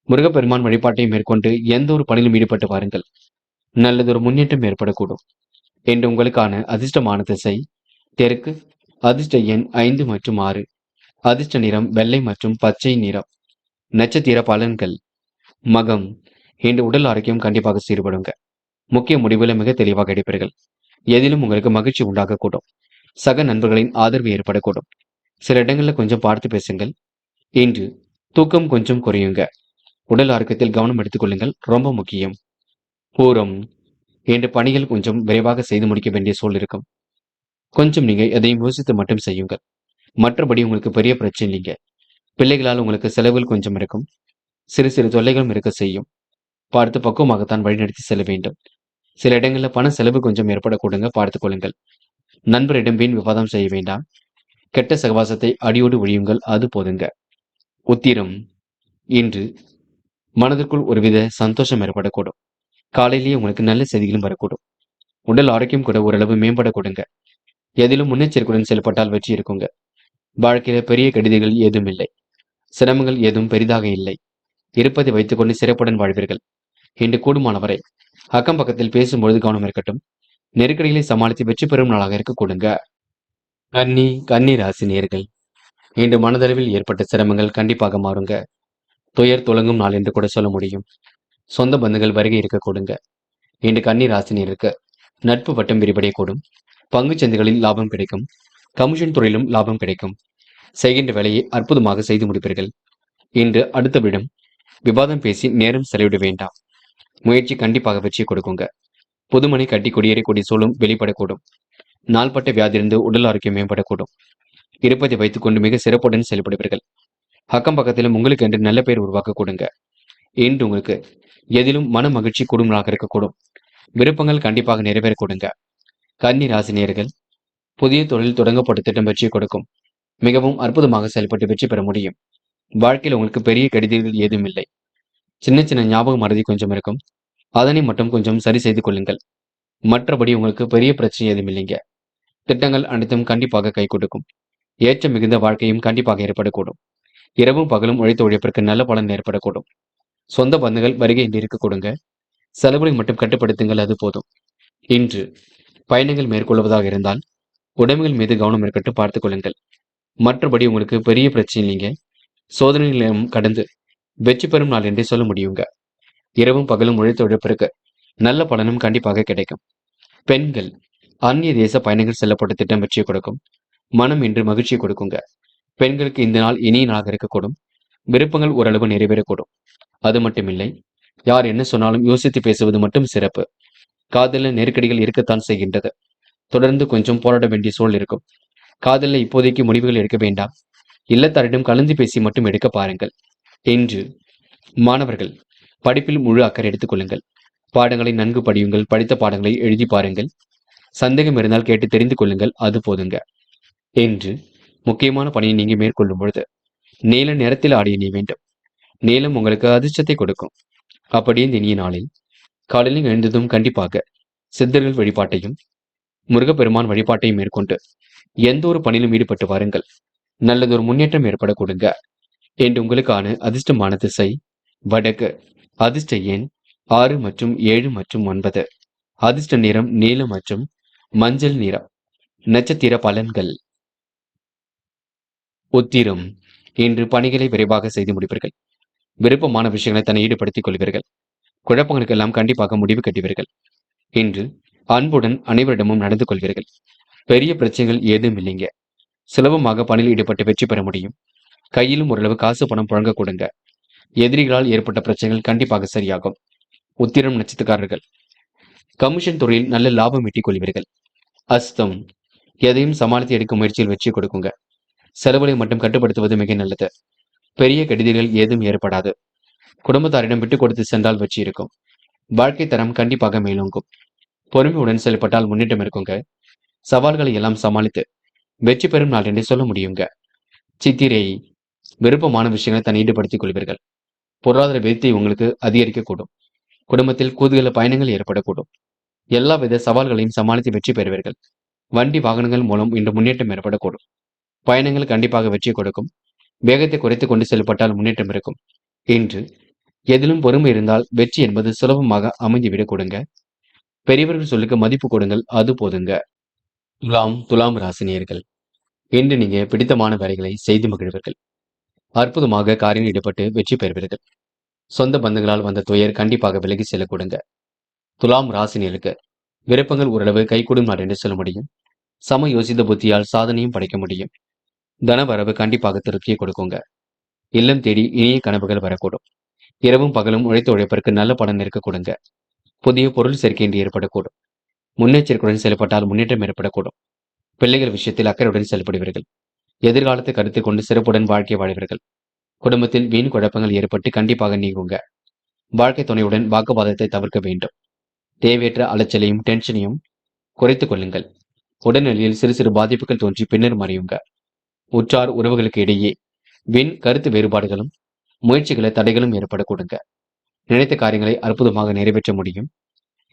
S1: முருகப்பெருமான் வழிபாட்டையும் மேற்கொண்டு எந்த ஒரு பணியிலும் ஈடுபட்டு பாருங்கள். நல்லதொரு முன்னேற்றம் ஏற்படக்கூடும். என்று உங்களுக்கான அதிர்ஷ்டமான திசை தெற்கு. அதிர்ஷ்ட எண் 5 மற்றும் 6. அதிர்ஷ்ட நிறம் வெள்ளை மற்றும் பச்சை நிறம். நட்சத்திர பலன்கள். மகம். இன்று உடல் ஆரோக்கியம் கண்டிப்பாக சீர்படுங்க. முக்கிய முடிவுகளை மிக தெளிவாக எடுப்பீர்கள். எதிலும் உங்களுக்கு மகிழ்ச்சி உண்டாகக்கூடும். சக நண்பர்களின் ஆதரவு ஏற்படக்கூடும். சில இடங்களில் கொஞ்சம் பார்த்து பேசுங்கள். இன்று தூக்கம் கொஞ்சம் குறையுங்க. உடல் ஆரோக்கியத்தில் கவனம் எடுத்துக் கொள்ளுங்கள், ரொம்ப முக்கியம். பூரம். இன்று பணிகள் கொஞ்சம் விரைவாக செய்து முடிக்க வேண்டிய சூழல் இருக்கும். கொஞ்சம் நீங்க எதையும் யோசித்து மட்டும் செய்யுங்கள். மற்றபடி உங்களுக்கு பெரிய பிரச்சனை இல்லைங்க. பிள்ளைகளால் உங்களுக்கு செலவுகள் கொஞ்சம் இருக்கும். சிறு சிறு தொல்லைகளும் இருக்க செய்யும். பார்த்து பக்குவமாகத்தான் வழிநடத்தி செல்ல வேண்டும். சில இடங்களில் பண செலவு கொஞ்சம் ஏற்படக்கூடுங்க, பார்த்துக் கொள்ளுங்கள். நண்பரிடம் வீண் விவாதம் செய்ய வேண்டாம். கெட்ட சகவாசத்தை அடியோடு ஒழியுங்கள், அது போதுங்க. உத்திரம். இன்று மனதிற்குள் ஒருவித சந்தோஷம் ஏற்படக்கூடும். காலையிலேயே உங்களுக்கு நல்ல செய்திகளும் வரக்கூடும். உடல் ஆரோக்கியம் கூட ஓரளவு மேம்படக்கூடுங்க. எதிலும் முன்னெச்சரிக்கையுடன் செயல்பட்டால் வெற்றி இருக்குங்க. வாழ்க்கையில பெரிய கெடுதிகள் ஏதும் இல்லை. சிரமங்கள் ஏதும் பெரிதாக இல்லை. இருப்பதை வைத்துக்கொண்டு சிறப்புடன் வாழ்வீர்கள். இன்று கூடுமானவரை அக்கம் பக்கத்தில் பேசும்பொழுது கவனம் இருக்கட்டும். நெருக்கடிகளை சமாளித்து வெற்றி பெறும் நாளாக இருக்க கொடுங்க. கன்னி ராசி நேயர்கள், இன்று மனதளவில் ஏற்பட்ட சிரமங்கள் கண்டிப்பாக மாறுங்க. துயர் துலங்கும் நாள் என்று கூட சொல்ல முடியும். சொந்த பந்துகள் வருகை இருக்க கொடுங்க. இன்று கன்னி ராசினியருக்கு நட்பு வட்டம் விரிவடையக்கூடும். பங்குச் சந்தைகளில் லாபம் கிடைக்கும். கமிஷன் துறையிலும் லாபம் கிடைக்கும். செய்கின்ற வேலையை அற்புதமாக செய்து முடிப்பீர்கள். இன்று அடுத்த விடம் விவாதம் பேசி நேரம் செலவிட வேண்டாம். முயற்சி கண்டிப்பாக வெற்றி கொடுக்குங்க. புதுமனை கட்டி குடியேறி கொடி சூழும் வெளிப்படக்கூடும். நாள்பட்ட வியாதியிலிருந்து உடல் ஆரோக்கியம் மேம்படக்கூடும். இருப்பதை வைத்துக்கொண்டு மிக சிறப்புடன் செயல்படுவீர்கள். அக்கம் பக்கத்திலும் உங்களுக்கு என்று நல்ல பெயர் உருவாக்க கொடுங்க. இன்று உங்களுக்கு எதிலும் மன மகிழ்ச்சி குடும்பமாக இருக்கக்கூடும். விருப்பங்கள் கண்டிப்பாக நிறைவேற கொடுங்க. கன்னி ராசி நேயர்கள், புதிய தொழில் தொடங்கப்பட்ட திட்டம் வெற்றி கொடுக்கும். மிகவும் அற்புதமாக செயல்பட்டு வெற்றி பெற முடியும். வாழ்க்கையில் உங்களுக்கு பெரிய கெடுதிகள் ஏதும் இல்லை. சின்ன சின்ன ஞாபக மறதி கொஞ்சம் இருக்கும். அதனை மட்டும் கொஞ்சம் சரி செய்து கொள்ளுங்கள். மற்றபடி உங்களுக்கு பெரிய பிரச்சனை ஏதும் இல்லைங்க. திட்டங்கள் அனைத்தும் கண்டிப்பாக கை கொடுக்கும். ஏற்றம் மிகுந்த வாழ்க்கையும் கண்டிப்பாக ஏற்படக்கூடும். இரவும் பகலும் உழைத்த உழைப்பிற்கு நல்ல பலன் ஏற்படக்கூடும். சொந்த பந்துகள் வருகை இன்றி இருக்க கொடுங்க. செலவுகளை மட்டும் கட்டுப்படுத்துங்கள், அது போதும். இன்று பயணங்கள் மேற்கொள்வதாக இருந்தால் உடமைகள் மீது கவனம் இருக்கட்டும், பார்த்துக் கொள்ளுங்கள். மற்றபடி உங்களுக்கு பெரிய பிரச்சனை இல்லைங்க. சோதனை நிலையம் கடந்து வெற்றி பெறும் நாள் என்றே சொல்ல முடியுங்க. இரவும் பகலும் உழைத்த உழைப்பிற்கு நல்ல பலனும் கண்டிப்பாக கிடைக்கும். பெண்கள், அந்நிய தேச பயணங்கள் செல்லப்பட்ட திட்டம் வெற்றியை கொடுக்கும். மனம் இன்று மகிழ்ச்சியை கொடுக்குங்க. பெண்களுக்கு இந்த நாள் இனிய நாளாக இருக்கக்கூடும். விருப்பங்கள் ஓரளவு நிறைவேறக்கூடும். அது மட்டுமில்லை, யார் என்ன சொன்னாலும் யோசித்து பேசுவது மட்டும் சிறப்பு. காதலில் நெருக்கடிகள் இருக்கத்தான் செய்கின்றது. தொடர்ந்து கொஞ்சம் போராட வேண்டிய சூழல் இருக்கும். காதலில் இப்போதைக்கு முடிவுகள் எடுக்க வேண்டாம். இல்லத்தாரிடம் கலந்து பேசி மட்டும் எடுக்க பாருங்கள். இன்று மாணவர்கள், படிப்பில் முழு அக்கறை எடுத்துக் கொள்ளுங்கள். பாடங்களை நன்கு படியுங்கள். படித்த பாடங்களை எழுதி பாருங்கள். சந்தேகம் இருந்தால் கேட்டு தெரிந்து கொள்ளுங்கள், அது போதுங்க. இன்று முக்கியமான பணியை நீங்க மேற்கொள்ளும் பொழுது நீல நிறத்தில் ஆடிய நீ வேண்டும். நீலம் உங்களுக்கு அதிர்ஷ்டத்தை கொடுக்கும். அப்படியே இந்த இனிய நாளில் காலையில் எழுந்ததும் கண்டிப்பாக சித்தர்கள் வழிபாட்டையும் முருகப்பெருமான் வழிபாட்டையும் மேற்கொண்டு எந்த ஒரு பணியிலும் ஈடுபட்டு வாருங்கள். நல்லதொரு முன்னேற்றம் ஏற்பட கொடுங்க. என்று உங்களுக்கான அதிர்ஷ்டமான திசை வடக்கு. அதிர்ஷ்ட எண் 6 மற்றும் 7 மற்றும் 9. அதிர்ஷ்ட நிறம் நீலம் மற்றும் மஞ்சள் நிறம். நட்சத்திர பலன்கள். உத்திரம். இன்று பணிகளை விரைவாக செய்து முடிப்பீர்கள். விருப்பமான விஷயங்களை தன்னை ஈடுபடுத்திக் கொள்வீர்கள். குழப்பங்களுக்கெல்லாம் கண்டிப்பாக முடிவு கட்டுவீர்கள். இன்று அன்புடன் அனைவரிடமும் நடந்து கொள்வீர்கள். பெரிய பிரச்சனைகள் ஏதும் இல்லைங்க. சுலபமாக பணியில் ஈடுபட்டு வெற்றி பெற முடியும். கையிலும் ஓரளவு காசு பணம் புழங்க கொடுங்க. எதிரிகளால் ஏற்பட்ட பிரச்சனைகள் கண்டிப்பாக சரியாகும். உத்திரம் நட்சத்திரக்காரர்கள், கமிஷன் துறையில் நல்ல லாபம் ஈட்டிக் கொள்வீர்கள். அஸ்தம். எதையும் சமாளித்து எடுக்கும் முயற்சியில் வெற்றி கொடுக்குங்க. செலவுகளை மட்டும் கட்டுப்படுத்துவது மிக நல்லது. பெரிய கெடுதிகள் ஏதும் ஏற்படாது. குடும்பத்தாரிடம் விட்டுக் கொடுத்து சென்றால் வெற்றி இருக்கும். வாழ்க்கை தரம் கண்டிப்பாக மேலோங்கும். பொறுமையுடன் செயல்பட்டால் முன்னேற்றம் இருக்குங்க. சவால்களை எல்லாம் சமாளித்து வெற்றி பெறும் நாள் என்று சொல்ல முடியுங்க. சித்திரை. விருப்பமான விஷயங்களை தன்னை ஈடுபடுத்திக் கொள்வீர்கள். பொருளாதார விருத்தி உங்களுக்கு அதிகரிக்கக்கூடும். குடும்பத்தில் கூடுதல் பயணங்கள் ஏற்படக்கூடும். எல்லாவித சவால்களையும் சமாளித்து வெற்றி பெறுவீர்கள். வண்டி வாகனங்கள் மூலம் இன்று முன்னேற்றம் ஏற்படக்கூடும். பயணங்கள் கண்டிப்பாக வெற்றி கொடுக்கும். வேகத்தை குறைத்துக் கொண்டு செல்லப்பட்டால் முன்னேற்றம் இருக்கும். இன்று எதிலும் பொறுமை இருந்தால் வெற்றி என்பது சுலபமாக அமைந்துவிடக் கொடுங்க. பெரியவர்கள் சொல்லுக்கு மதிப்பு கொடுங்கள், அது போதுங்க. துலாம் ராசினியர்கள், இன்று நீங்க பிடித்தமான வேலைகளை செய்து மகிழ்வீர்கள். அற்புதமாக காரில் ஈடுபட்டு வெற்றி பெறுவீர்கள். சொந்த பந்தங்களால் வந்த துயர் கண்டிப்பாக விலகி செல்ல கொடுங்க. துலாம் ராசினியருக்கு விருப்பங்கள் ஓரளவு கைகூடும் நாள் என்று சொல்ல முடியும். சம யோசித்த புத்தியால் சாதனையும் படைக்க முடியும். தனவரவு கண்டிப்பாக திருப்தியை கொடுக்குங்க. இல்லம் தேடி இனிய கனவுகள் வரக்கூடும். இரவும் பகலும் உழைத்த உழைப்பிற்கு நல்ல பலன் இருக்க கொடுங்க. புதிய பொருள் சேர்க்கை இன்று ஏற்படக்கூடும். முன்னெச்சரிக்கையுடன் செயல்பட்டால் முன்னேற்றம் ஏற்படக்கூடும். பிள்ளைகள் விஷயத்தில் அக்கறையுடன் செயல்படுவீர்கள். எதிர்காலத்தை கருத்தில் கொண்டு சிறப்புடன் வாழ்க்கை வாழ்வீர்கள். குடும்பத்தில் வீண் குழப்பங்கள் ஏற்பட்டு கண்டிப்பாக நீங்குங்க. வாழ்க்கை துணையுடன் வாக்குவாதத்தை தவிர்க்க வேண்டும். தேவையற்ற அலைச்சலையும் டென்ஷனையும் குறைத்துக் கொள்ளுங்கள். உடல்நிலையில் சிறு சிறு பாதிப்புகள் தோன்றி பின்னர் மறையுங்க. உற்றார் உறவுகளுக்கு இடையே வீண் கருத்து வேறுபாடுகளும் முயற்சிகளை தடைகளும் ஏற்பட கொடுங்க. நினைத்த காரியங்களை அற்புதமாக நிறைவேற்ற முடியும்.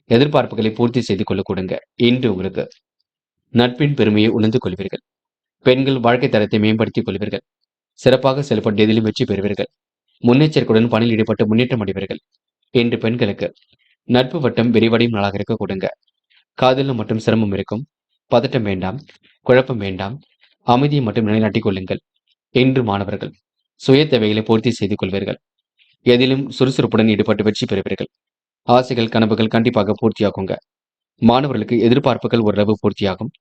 S1: எதிர்பார்ப்புகளை பூர்த்தி செய்து கொள்ள கொடுங்க. இன்று உங்களுக்கு நட்பின் பெருமையை உணர்ந்து கொள்வீர்கள். பெண்கள் வாழ்க்கை தரத்தை மேம்படுத்திக் கொள்வீர்கள். சிறப்பாக செயல்பட்டு எதிலும் வெற்றி பெறுவீர்கள். முன்னெச்சரிக்கையுடன் பணியில் ஈடுபட்டு முன்னேற்றம் அடைவீர்கள். இன்று பெண்களுக்கு நட்பு வட்டம் விரிவடையும் நாளாக இருக்க கொடுங்க. காதலில் மட்டும் சிரமம் இருக்கும். பதட்டம் வேண்டாம், குழப்பம் வேண்டாம். அமைதியை மட்டும் நிலைநாட்டிக் கொள்ளுங்கள். இன்று மாணவர்கள் சுய தேவைகளை பூர்த்தி செய்து கொள்வீர்கள். எதிலும் சுறுசுறுப்புடன் ஈடுபட்டு வெற்றி பெறுவீர்கள். ஆசைகள் கனவுகள் கண்டிப்பாக பூர்த்தியாகுங்க. மாணவர்களுக்கு எதிர்பார்ப்புகள் ஓரளவு பூர்த்தியாகும்.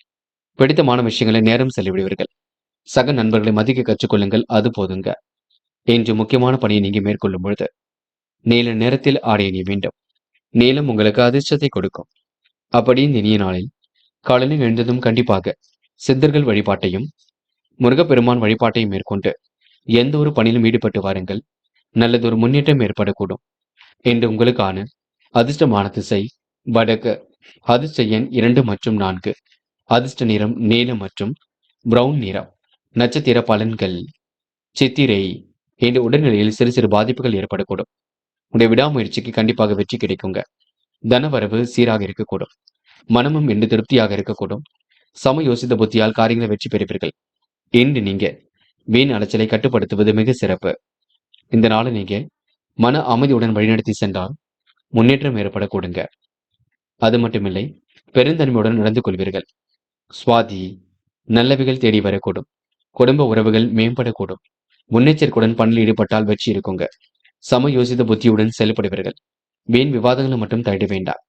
S1: பிடித்தமான விஷயங்களை நேரம் செலவிடுவீர்கள். சக நண்பர்களை மதிக்க கற்றுக்கொள்ளுங்கள், அது போதுங்க. இன்று முக்கியமான பணியை நீங்க மேற்கொள்ளும் பொழுது நீல நேரத்தில் ஆடை அணிய வேண்டும். நீளம் உங்களுக்கு அதிர்ஷ்டத்தை கொடுக்கும். அப்படி இந்த இனிய நாளில் காலையில் எழுந்ததும் கண்டிப்பாக சித்தர்கள் வழிபாட்டையும் முருகப்பெருமான் வழிபாட்டையும் மேற்கொண்டு எந்த ஒரு பணியிலும் ஈடுபட்டு வாருங்கள். நல்லதொரு முன்னேற்றம் ஏற்படக்கூடும். இன்று உங்களுக்கான அதிர்ஷ்டமான திசை வடக்கு. அதிர்ஷ்ட எண் 2 மற்றும் 4. அதிர்ஷ்ட நிறம் நீலம் மற்றும் பிரவுன் நிறம். நட்சத்திர பலன்கள் சித்திரை. இன்று உடல்நிலையில் சிறு சிறு பாதிப்புகள் ஏற்படக்கூடும். உடைய விடாமுயற்சிக்கு கண்டிப்பாக வெற்றி கிடைக்குங்க. தனவரவு சீராக இருக்கக்கூடும். மனமும் இன்று திருப்தியாக இருக்கக்கூடும். சம யோசித்த புத்தியால் காரியங்களை வெற்றி பெறுவீர்கள். இன்று நீங்க வீண் அலைச்சலை கட்டுப்படுத்துவது மிக சிறப்பு. இந்த நாளை நீங்க மன அமைதியுடன் வழிநடத்தி சென்றால் முன்னேற்றம் ஏற்படக்கூடுங்க. அது மட்டுமில்லை, பெருந்தன்மையுடன் நடந்து கொள்வீர்கள். சுவாதி நல்லவைகள் தேடி வரக்கூடும். குடும்ப உறவுகள் மேம்படக்கூடும். முன்னெச்சரிக்கையுடன் பணியில் ஈடுபட்டால் வெற்றி இருக்குங்க. சம யோசித்த புத்தியுடன் செயல்படுவீர்கள். வீண் விவாதங்களை மட்டும் தவிட வேண்டாம்.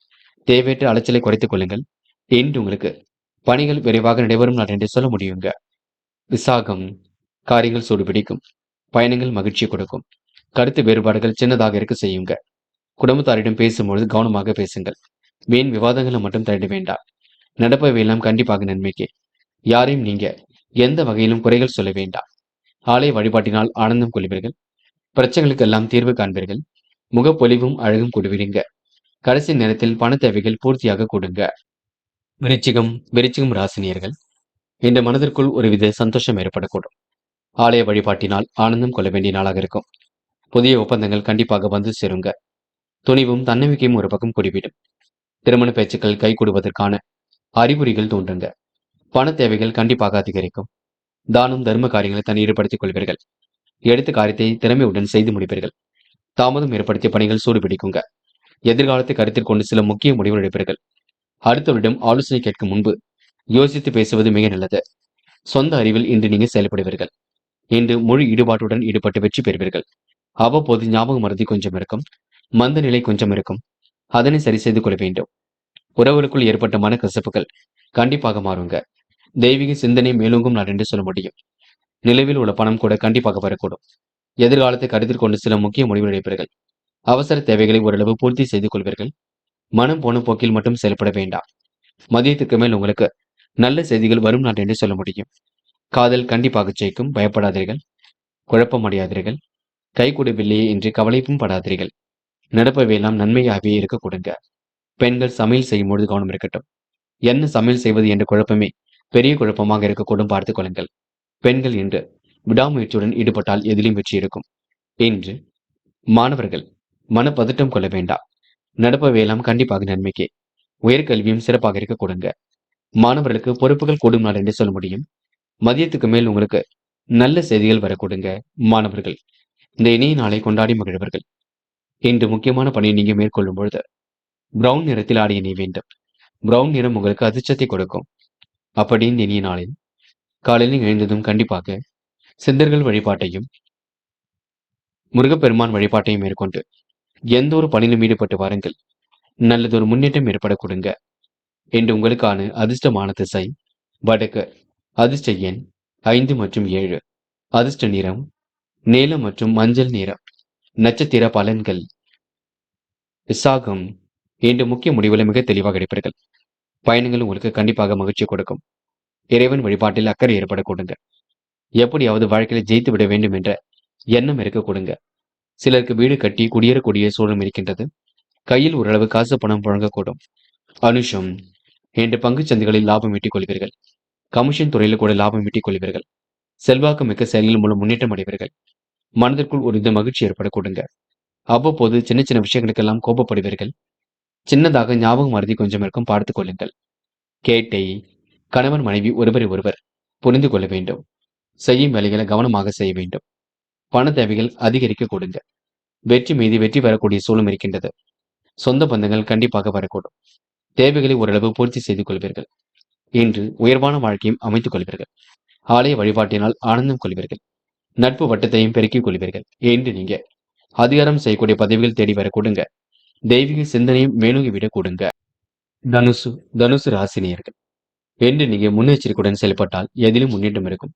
S1: தேவையற்ற அலைச்சலை குறைத்துக் கொள்ளுங்கள். இன்று உங்களுக்கு பணிகள் விரைவாக நடைபெறும் நாள் என்று சொல்ல முடியுங்க. விசாகம் காரியங்கள் சூடுபிடிக்கும். பயணங்கள் மகிழ்ச்சி கொடுக்கும். கருத்து வேறுபாடுகள் சின்னதாக இருக்க செய்யுங்க. குடும்பத்தாரிடம் பேசும்பொழுது கவனமாக பேசுங்கள். வீண் விவாதங்களை மட்டும் தவிட வேண்டாம். நடப்பவையெல்லாம் கண்டிப்பாக நன்மைக்கே. யாரையும் நீங்க எந்த வகையிலும் குறைகள் சொல்ல வேண்டாம். ஆலய வழிபாட்டினால் ஆனந்தம் கொள்வீர்கள். பிரச்சனைகளுக்கெல்லாம் தீர்வு காண்பீர்கள். முகப்பொலிவும் அழகும் கொடுவீங்க. கடைசி நேரத்தில் பண தேவைகள் பூர்த்தியாக கொடுங்க. விருச்சிகம் ராசினியர்கள், இந்த மனதிற்குள் ஒருவித சந்தோஷம் ஏற்படக்கூடும். ஆலய வழிபாட்டினால் ஆனந்தம் கொள்ள வேண்டிய நாளாக இருக்கும். புதிய ஒப்பந்தங்கள் கண்டிப்பாக வந்து சேருங்க. துணிவும் தன்னம்பிக்கையும் ஒரு பக்கம் கூடிவிடும். திருமண பேச்சுக்கள் கைகூடுவதற்கான அறிகுறிகள் தோன்றுங்க. பண தேவைகள் கண்டிப்பாக அதிகரிக்கும். தானம் தர்ம காரியங்களை தன் ஈடுபடுத்திக் கொள்வீர்கள். எடுத்த காரியத்தை திறமையுடன் செய்து முடிப்பீர்கள். தாமதம் ஏற்படுத்திய பணிகள் சூடுபிடிக்குங்க. எதிர்காலத்தை கருத்தில் கொண்டு சில முக்கிய முடிவுகள் எடுப்பீர்கள். அடுத்தவரிடம் ஆலோசனை கேட்கும் முன்பு யோசித்து பேசுவது மிக நல்லது. சொந்த அறிவில் இன்று நீங்கள் செயல்படுவீர்கள். இன்று முழு ஈடுபாட்டுடன் ஈடுபட்டு வெற்றி பெறுவீர்கள். அவ்வப்போது ஞாபக மறதி கொஞ்சம் இருக்கும். மந்த நிலை கொஞ்சம் இருக்கும். அதனை சரி செய்து கொள்ள வேண்டும். உறவுகளுக்குள் ஏற்பட்ட மனக்கசப்புகள் கண்டிப்பாக மாறுங்க. தெய்வீக சிந்தனை மேலோங்கும் நாள் என்று சொல்ல முடியும். நிலவில் உள்ள பணம் கூட கண்டிப்பாக வரக்கூடும். எதிர்காலத்தை கருத்தில் கொண்டு சில முக்கிய முடிவுகள் எடுப்பீர்கள். அவசர தேவைகளை ஓரளவு பூர்த்தி செய்து கொள்வீர்கள். மனம் போன போக்கில் மட்டும் செயல்பட வேண்டாம். மதியத்துக்கு மேல் உங்களுக்கு நல்ல செய்திகள் வரும் நாள் என்று சொல்ல முடியும். காதல் கண்டிப்பாக ஜெயிக்கும். பயப்படாதீர்கள். குழப்பம் அடையாதீர்கள். கைகூடவில்லையே என்று கவலைப்பும் படாதீர்கள். நடப்பவையெல்லாம் நன்மையாகவே இருக்க கொடுங்க. பெண்கள் சமையல் செய்யும் பொழுது கவனம் இருக்கட்டும். என்ன சமையல் செய்வது என்ற குழப்பமே பெரிய குழப்பமாக இருக்கக்கூடும், பார்த்துக் கொள்ளுங்கள். பெண்கள் இன்று விடாமுயற்சியுடன் ஈடுபட்டால் எதிலும் வெற்றி இருக்கும். இன்று மாணவர்கள் மனப்பதட்டம் கொள்ள வேண்டாம். நடப்பவையெல்லாம் கண்டிப்பாக நன்மைக்கே. உயர்கல்வியும் சிறப்பாக இருக்க கொடுங்க. மாணவர்களுக்கு பொறுப்புகள் கூடும் நாள் என்று சொல்ல முடியும். மதியத்துக்கு மேல் உங்களுக்கு நல்ல செய்திகள் வரக்கூடுங்க. மாணவர்கள் இந்த இனிய நாளை கொண்டாடி மகிழ்வர்கள். இன்று முக்கியமான பணியை நீங்க மேற்கொள்ளும் பொழுது பிரவுன் நிறத்தில் ஆடை அணிய வேண்டும். பிரவுன் நிறம் உங்களுக்கு அதிர்ஷ்டத்தை கொடுக்கும். அப்படி இந்த இனிய நாளில் காலையில் எழுந்ததும் கண்டிப்பாக சித்தர்கள் வழிபாட்டையும் முருகப்பெருமான் வழிபாட்டையும் மேற்கொண்டு எந்த ஒரு பணியிலும் ஈடுபட்டு வாருங்கள். நல்லதொரு முன்னேற்றம் ஏற்பட கொடுங்க. என்று உங்களுக்கான அதிர்ஷ்டமான திசை வடக்கு. அதிர்ஷ்ட எண் 5 மற்றும் 7. அதிர்ஷ்ட நிறம் நீலம் மற்றும் மஞ்சள் நிறம். நட்சத்திர பலன்கள். விசாகம். இன்று முக்கிய முடிவுகளை மிக தெளிவாக எடுப்பீர்கள். பயணங்கள் உங்களுக்கு கண்டிப்பாக மகிழ்ச்சி கொடுக்கும். இறைவன் வழிபாட்டில் அக்கறை ஏற்பட கொடுங்க. எப்படியாவது வாழ்க்கையில ஜெயித்து விட வேண்டும் என்ற எண்ணம் இருக்க கொடுங்க. சிலருக்கு வீடு கட்டி குடியேறக்கூடிய சூழலும் இருக்கின்றது. கையில் ஓரளவு காசு பணம் புழங்கக்கூடும். அனுஷம். இன்று பங்குச் சந்தைகளில் லாபம் ஈட்டிக் கொள்வீர்கள். கமிஷன் துறையில் கூட லாபம் ஈட்டிக் கொள்வீர்கள். செல்வாக்கு மிக்க செயல்கள் மூலம் முன்னேற்றம் அடைவீர்கள். மனதிற்குள் ஒரு இந்த மகிழ்ச்சி ஏற்பட கொடுங்க. அவ்வப்போது சின்ன சின்ன விஷயங்களுக்கெல்லாம் கோபப்படுவீர்கள். சின்னதாக ஞாபகம் மறதி கொஞ்சம் இருக்கும், பார்த்துக் கொள்ளுங்கள். கேட்டை. கணவன் மனைவி ஒருவரை ஒருவர் புரிந்து கொள்ள வேண்டும். செய்யும் வேலைகளை கவனமாக செய்ய வேண்டும். பண தேவைகள் அதிகரிக்க கொடுங்க. வெற்றி மீது வெற்றி பெறக்கூடிய சூழலும் இருக்கின்றது. சொந்த பந்தங்கள் கண்டிப்பாக வரக்கூடும். தேவைகளை ஓரளவு பூர்த்தி செய்து கொள்வீர்கள். இன்று உயர்வான வாழ்க்கையும் அமைத்துக் கொள்வீர்கள். ஆலய வழிபாட்டினால் ஆனந்தம் கொள்வீர்கள். நட்பு வட்டத்தையும் பெருக்கிக் கொள்வீர்கள். என்று நீங்க அதிகாரம் செய்யக்கூடிய பதவிகள் தேடி வர கொடுங்க. தெய்வீக சிந்தனையும் மேலோங்கி விட கொடுங்க. தனுசு. தனுசு ராசினியர்கள் என்று நீங்க முன்னெச்சரிக்கையுடன் செயல்பட்டால் எதிலும் முன்னேற்றம் இருக்கும்.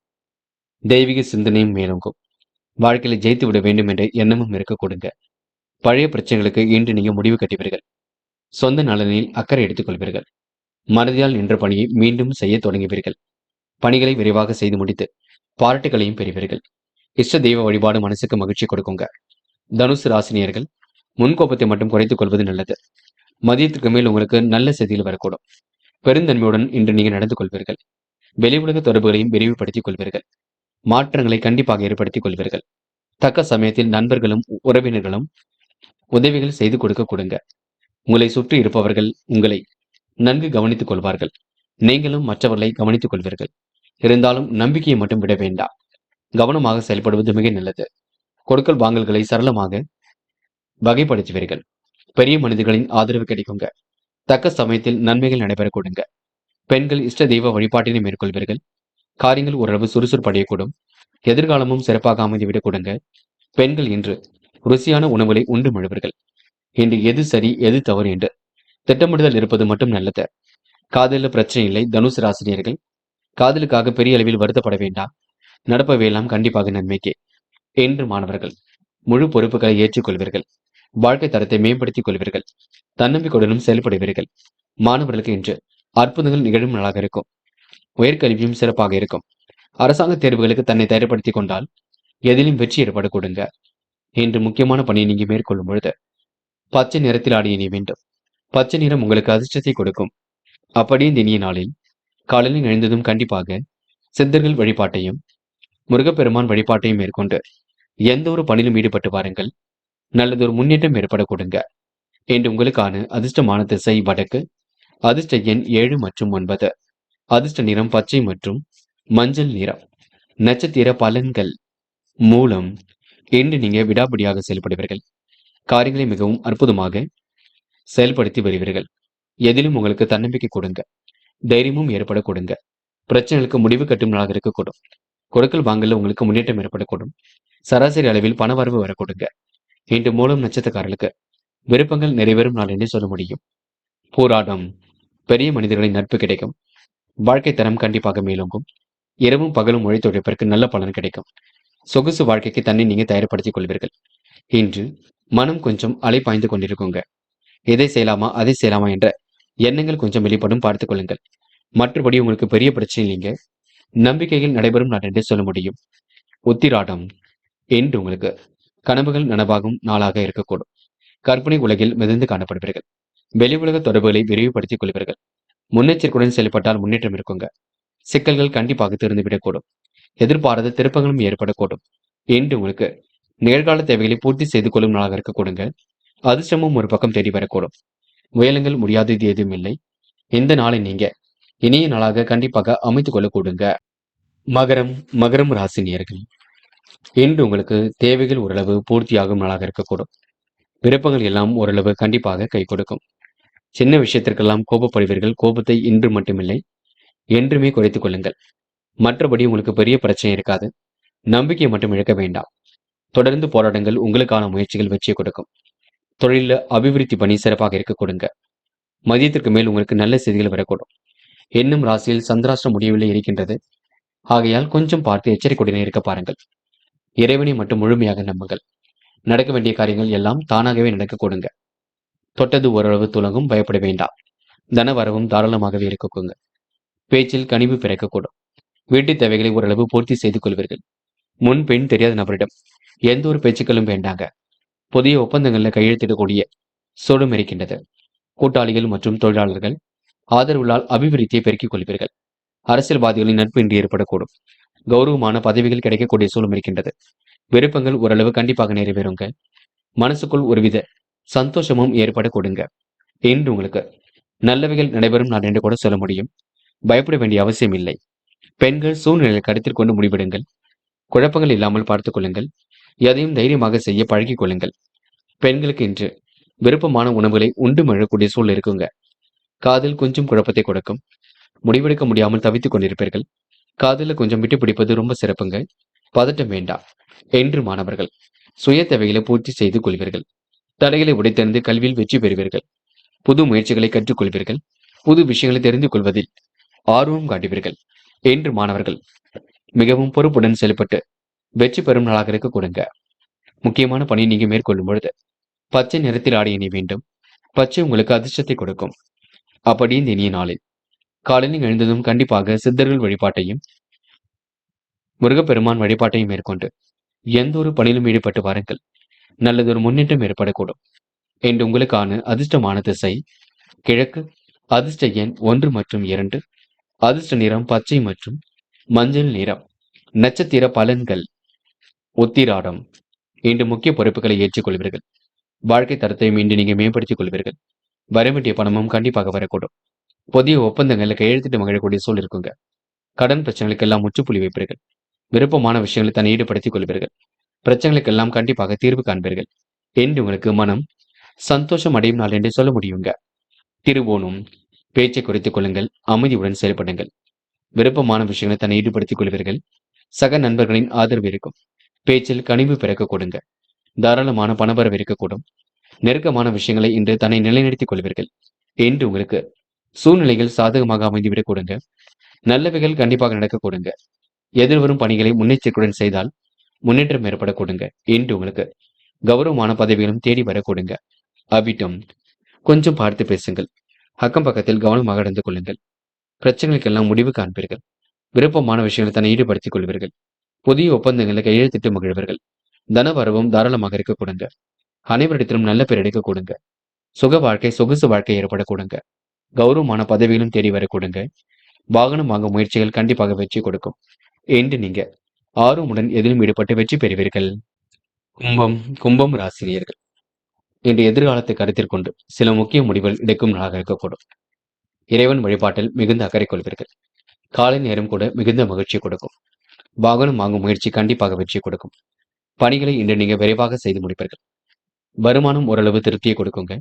S1: தெய்வீக சிந்தனையும் மேலோங்கும். வாழ்க்கையில ஜெயித்து விட வேண்டும் என்ற எண்ணமும் இருக்க கொடுங்க. பழைய பிரச்சனைகளுக்கு இன்று நீங்க முடிவு கட்டுவீர்கள். சொந்த நலனில் அக்கறை எடுத்துக் கொள்வீர்கள். மறதியால் நின்ற பணியை மீண்டும் செய்ய தொடங்குவீர்கள். பணிகளை விரைவாக செய்து முடித்து பாராட்டுகளையும் பெறுவீர்கள். இஷ்ட தெய்வ வழிபாடு மனசுக்கு மகிழ்ச்சி கொடுக்குங்க. தனுசு ராசினியர்கள் முன்கோபத்தை மட்டும் குறைத்துக் கொள்வது நல்லது. மதியத்துக்கு மேல் உங்களுக்கு நல்ல செய்திகள் வரக்கூடும். பெருந்தன்மையுடன் இன்று நீங்க நடந்து கொள்வீர்கள். வெளி உலக தொடர்புகளையும் விரிவுபடுத்திக் கொள்வீர்கள். மாற்றங்களை கண்டிப்பாக ஏற்படுத்திக் கொள்வீர்கள். தக்க சமயத்தில் நண்பர்களும் உறவினர்களும் உதவிகள் செய்து கொடுக்க கொடுங்க. உங்களை சுற்றி இருப்பவர்கள் உங்களை நன்கு கவனித்துக் கொள்வார்கள். நீங்களும் மற்றவர்களை கவனித்துக் கொள்வீர்கள். இருந்தாலும் நம்பிக்கையை மட்டும் விட வேண்டாம். கவனமாக செயல்படுவது மிக நல்லது. கொடுக்கல் வாங்கல்களை சரளமாக வகைப்படுத்துவீர்கள். பெரிய மனிதர்களின் ஆதரவு கிடைக்குங்க. தக்க சமயத்தில் நன்மைகள் நடைபெற கொடுங்க. பெண்கள் இஷ்ட தெய்வ வழிபாட்டினை மேற்கொள்வீர்கள். காரியங்கள் ஓரளவு சுறுசுறுப்படையக்கூடும். எதிர்காலமும் சிறப்பாக அமைந்துவிடக் கொடுங்க. பெண்கள் இன்று ருசியான உணவுகளை உண்டு மழுவீர்கள். இன்று எது சரி எது தவறு என்று திட்டமிடுதல் இருப்பது மட்டும் நல்லது. காதலில் பிரச்சனை இல்லை. தனுசு ராசினியர்கள் காதலுக்காக பெரிய அளவில் வருத்தப்பட வேண்டாம். நடப்பவையெல்லாம் கண்டிப்பாக நன்மைக்கே. என்று மாணவர்கள் முழு பொறுப்புகளை ஏற்றுக்கொள்வீர்கள். வாழ்க்கை தரத்தை மேம்படுத்திக் கொள்வீர்கள். தன்னம்பிக்கையுடனும் செயல்படுவீர்கள். மாணவர்களுக்கு இன்று அற்புதங்கள் நிகழும் நாளாக இருக்கும். உயர்கல்வியும் சிறப்பாக இருக்கும். அரசாங்க தேர்வுகளுக்கு தன்னை தயார்படுத்திக் கொண்டால் எதிலும் வெற்றி ஏற்பட கொடுங்க. இன்று முக்கியமான பணியை நீங்க மேற்கொள்ளும் பொழுது பச்சை நிறத்தில் ஆடி அணிய வேண்டும். பச்சை நிறம் உங்களுக்கு அதிர்ஷ்டத்தை கொடுக்கும். அப்படி இந்த இனிய நாளில் காலையில் எழுந்ததும் கண்டிப்பாக சித்தர்கள் வழிபாட்டையும் முருகப்பெருமான் வழிபாட்டையும் மேற்கொண்டு எந்த ஒரு பணியிலும் ஈடுபட்டு வாருங்கள். நல்லதொரு முன்னேற்றம் ஏற்பட கொடுங்க. என்று உங்களுக்கான அதிர்ஷ்டமான திசை வடக்கு. அதிர்ஷ்ட எண் 7 மற்றும் 9. அதிர்ஷ்ட நிறம் பச்சை மற்றும் மஞ்சள் நிறம். நட்சத்திர பலன்கள். மூலம். என்று நீங்க விடாப்பிடியாக செயல்படுவீர்கள். காரியங்களை மிகவும் அற்புதமாக செயல்படுத்தி வருவீர்கள். எதிலும் உங்களுக்கு தன்னம்பிக்கை கொடுங்க. தைரியமும் ஏற்பட கொடுங்க. பிரச்சனைகளுக்கு முடிவு கட்டும் நாளாக இருக்கக்கூடும். கொடுக்கல் வாங்கல உங்களுக்கு முன்னேற்றம் ஏற்படக்கூடும். சராசரி அளவில் பணவரவு வரக்கூடுங்க. இன்று மூலம் நட்சத்திரக்காரர்களுக்கு விருப்பங்கள் நிறைவேறும் நாள் என்று சொல்ல முடியும். போராட்டம். பெரிய மனிதர்களின் நட்பு கிடைக்கும். வாழ்க்கை தரம் கண்டிப்பாக மேலோங்கும். இரவும் பகலும் உழைத்துழைப்பிற்கு நல்ல பலன் கிடைக்கும். சொகுசு வாழ்க்கைக்கு தன்னை நீங்க தயார்படுத்திக் கொள்வீர்கள். இன்று மனம் கொஞ்சம் அலைப்பாய்ந்து கொண்டிருக்குங்க. எதை செய்யலாமா அதை செய்யலாமா என்ற எண்ணங்கள் கொஞ்சம் வெளிப்படும், பார்த்துக் கொள்ளுங்கள். மற்றபடி உங்களுக்கு பெரிய பிரச்சனை இல்லைங்க. நம்பிக்கைகள் நடைபெறும் நாள் என்று சொல்ல முடியும். உத்திராடம். என்று உங்களுக்கு கனவுகள் நனவாகும் நாளாக இருக்கக்கூடும். கற்பனை உலகில் மிதந்து காணப்படுவீர்கள். வெளி உலக தொடர்புகளை விரிவுபடுத்திக் கொள்வீர்கள். முன்னெச்சரிக்கையுடன் செயல்பட்டால் முன்னேற்றம் இருக்குங்க. சிக்கல்கள் கண்டிப்பாக திறந்துவிடக்கூடும். எதிர்பாராத திருப்பங்களும் ஏற்படக்கூடும். என்று உங்களுக்கு நிகழ்கால தேவைகளை பூர்த்தி செய்து கொள்ளும் நாளாக இருக்க கொடுங்க. அதிர்ஷ்டமும் ஒரு பக்கம் தேடி வரக்கூடும். முயலுங்கள், முடியாதது எதுவும் இல்லை. இந்த நாளை நீங்க இனிய நாளாக கண்டிப்பாக அமைத்துக் கொள்ள கூடுங்க. மகரம் மகரம் ராசி நேயர்கள், இன்று உங்களுக்கு தேவைகள் ஓரளவு பூர்த்தியாகும் நாளாக இருக்கக்கூடும். விருப்பங்கள் எல்லாம் ஓரளவு கண்டிப்பாக கை கொடுக்கும். சின்ன விஷயத்திற்கெல்லாம் கோபப்படுவீர்கள். கோபத்தை இன்று மட்டுமில்லை, என்றுமே குறைத்துக் கொள்ளுங்கள். மற்றபடி உங்களுக்கு பெரிய பிரச்சனை இருக்காது. நம்பிக்கை மட்டும் இழக்க வேண்டாம். தொடர்ந்து போராடுங்கள். உங்களுக்கான முயற்சிகள் வெற்றியை கொடுக்கும். தொழில அபிவிருத்தி பணி சிறப்பாக இருக்க கொடுங்க. மதியத்திற்கு மேல் உங்களுக்கு நல்ல செய்திகள் வரக்கூடும். என்னும் ராசியில் சந்திராஷ்டிரம் முடியவில்லை இருக்கின்றது. ஆகையால் கொஞ்சம் பார்த்து எச்சரிக்கையுடன் இருக்க பாருங்கள். இறைவனை மட்டும் முழுமையாக நம்புங்கள். நடக்க வேண்டிய காரியங்கள் எல்லாம் தானாகவே நடக்க கொடுங்க. தொட்டது ஓரளவு துலங்கும், பயப்பட வேண்டாம். தன வரவும் தாராளமாகவே இருக்கக்கூங்க. பேச்சில் கனிவு பிறக்கக்கூடும். வீட்டு தேவைகளை ஓரளவு பூர்த்தி செய்து கொள்வீர்கள். முன் பெண் தெரியாத நபரிடம் எந்த ஒரு பேச்சுக்களும் வேண்டாங்க. புதிய ஒப்பந்தங்கள்ல கையெழுத்திடக்கூடிய சூழலும் இருக்கின்றது. கூட்டாளிகள் மற்றும் தொழிலாளர்கள் ஆதரவுளால் அபிவிருத்தியை பெருக்கிக் கொள்வீர்கள். அரசியல்வாதிகளின் நட்பு இன்றி ஏற்படக்கூடும். கௌரவமான பதவிகள் கிடைக்கக்கூடிய சூழலும் இருக்கின்றது. விருப்பங்கள் ஓரளவு கண்டிப்பாக நிறைவேறுங்க. மனசுக்குள் ஒருவித சந்தோஷமும் ஏற்பட கொடுங்க. இன்று உங்களுக்கு நல்லவைகள் நடைபெறும் நான் என்று கூட சொல்ல முடியும். பயப்பட வேண்டிய அவசியம் இல்லை. பெண்கள் சூழ்நிலையை கருத்தில் கொண்டு முடிவெடுங்கள். குழப்பங்கள் இல்லாமல் பார்த்துக் கொள்ளுங்கள். எதையும் தைரியமாக செய்ய பழகிக் கொள்ளுங்கள். பெண்களுக்கு இன்று விருப்பமான உணவுகளை உண்டு மழக்கூடிய சூழல் இருக்குங்க. காதல் கொஞ்சம் குழப்பத்தை கொடுக்கும். முடிவெடுக்க முடியாமல் தவித்துக் கொண்டிருப்பீர்கள். காதல கொஞ்சம் விட்டு பிடிப்பது ரொம்ப சிறப்புங்க. பதட்டம் வேண்டாம். என்று மாணவர்கள் சுய தேவைகளை பூர்த்தி செய்து கொள்வீர்கள். தடைகளை உடைத்தெறிந்து கல்வியில் வெற்றி பெறுவீர்கள். புது முயற்சிகளை கற்றுக்கொள்வீர்கள். புது விஷயங்களை தெரிந்து கொள்வதில் ஆர்வம் காட்டுவீர்கள். என்று மாணவர்கள் மிகவும் பொறுப்புடன் செயல்பட்டு வெற்றி பெறும் நாளாக இருக்க கொடுங்க. முக்கியமான பணியை நீங்க மேற்கொள்ளும் பொழுது பச்சை நிறத்தில் ஆடை அணி வேண்டும். பச்சை உங்களுக்கு அதிர்ஷ்டத்தை கொடுக்கும். அப்படி இந்த இனிய நாளில் காலையில் எழுந்ததும் கண்டிப்பாக சித்தர்கள் வழிபாட்டையும் முருகப்பெருமான் வழிபாட்டையும் மேற்கொண்டு எந்த ஒரு பணியிலும் ஈடுபட்டு வாருங்கள். நல்லதொரு முன்னேற்றம் ஏற்படக்கூடும். என்று உங்களுக்கான அதிர்ஷ்டமான திசை கிழக்கு. அதிர்ஷ்ட எண் 1 மற்றும் 2. அதிர்ஷ்ட நிறம் பச்சை மற்றும் மஞ்சள் நிறம். நட்சத்திர பலன்கள். உத்திராடம். இன்று முக்கிய பொறுப்புகளை ஏற்றுக்கொள்வீர்கள். வாழ்க்கை தரத்தையும் இன்று நீங்க மேம்படுத்திக் கொள்வீர்கள். வரவேண்டிய பணமும் கண்டிப்பாக வரக்கூடும். புதிய ஒப்பந்தங்கள்ல கையெழுத்திட்டு மகிழக்கூடிய சூழல் இருக்குங்க. கடன் பிரச்சனைகளுக்கெல்லாம் முற்றுப்புள்ளி வைப்பீர்கள். விருப்பமான விஷயங்களை தன்னை ஈடுபடுத்திக் கொள்வீர்கள். பிரச்சனைகளுக்கெல்லாம் கண்டிப்பாக தீர்வு காண்பீர்கள். என்று உங்களுக்கு மனம் சந்தோஷம் அடையும் நாள் என்று சொல்ல முடியுங்க. திருவோணம். பேச்சை குறைத்துக் கொள்ளுங்கள். அமைதியுடன் செயல்படுங்கள். விருப்பமான விஷயங்களை தன்னை ஈடுபடுத்திக் கொள்வீர்கள். சக நண்பர்களின் ஆதரவு இருக்கும். பேச்சில் கனிவு பிறக்க கொடுங்க. தாராளமான பணவரவு இருக்கக்கூடும். நெருக்கமான விஷயங்களை இன்று தன்னை நிலைநிறுத்திக் கொள்வீர்கள். என்று உங்களுக்கு சூழ்நிலைகள் சாதகமாக அமைந்துவிடக் கொடுங்க. நல்லவைகள் கண்டிப்பாக நடக்க கொடுங்க. எதிர்வரும் பணிகளை முன்னெச்சரிக்கையுடன் செய்தால் முன்னேற்றம் ஏற்பட கொடுங்க. என்று உங்களுக்கு கௌரவமான பதவிகளும் தேடி வர கொடுங்க. அவிட்டம். கொஞ்சம் பார்த்து பேசுங்கள். அக்கம் பக்கத்தில் கவனமாக நடந்து கொள்ளுங்கள். பிரச்சனைகளுக்கெல்லாம் முடிவு காண்பீர்கள். விருப்பமான விஷயங்களை தன்னை ஈடுபடுத்திக் கொள்வீர்கள். புதிய ஒப்பந்தங்களை கையெழுத்திட்டு மகிழ்வீர்கள். தன வரவும் தாராளமாக இருக்க கொடுங்க. அனைவரிடத்திலும் நல்ல பேர் எடுக்க கொடுங்க. சுக வாழ்க்கை சொகுசு வாழ்க்கை ஏற்பட கொடுங்க. கௌரவமான பதவிகளும் தேடி வர கொடுங்க. வாகனம் வாங்க முயற்சிகள் கண்டிப்பாக வெற்றி கொடுக்கும். என்று நீங்க ஆர்வமுடன் எதிலும் ஈடுபட்டு வெற்றி பெறுவீர்கள். கும்பம் கும்பம் ராசினியர்கள் இன்று எதிர்காலத்தை கருத்தில் கொண்டு சில முக்கிய முடிவுகள் எடுக்கும் நாளாக இருக்கக்கூடும். இறைவன் வழிபாட்டில் மிகுந்த அக்கறை கொள்வீர்கள். காலை நேரம் கூட மிகுந்த மகிழ்ச்சி கொடுக்கும். வாகனம் வாங்கும் முயற்சி கண்டிப்பாக வெற்றி கொடுக்கும். பணிகளை இன்று நீங்க விரைவாக செய்து முடிப்பீர்கள். வருமானம் ஓரளவு திருப்தியை கொடுக்குங்க.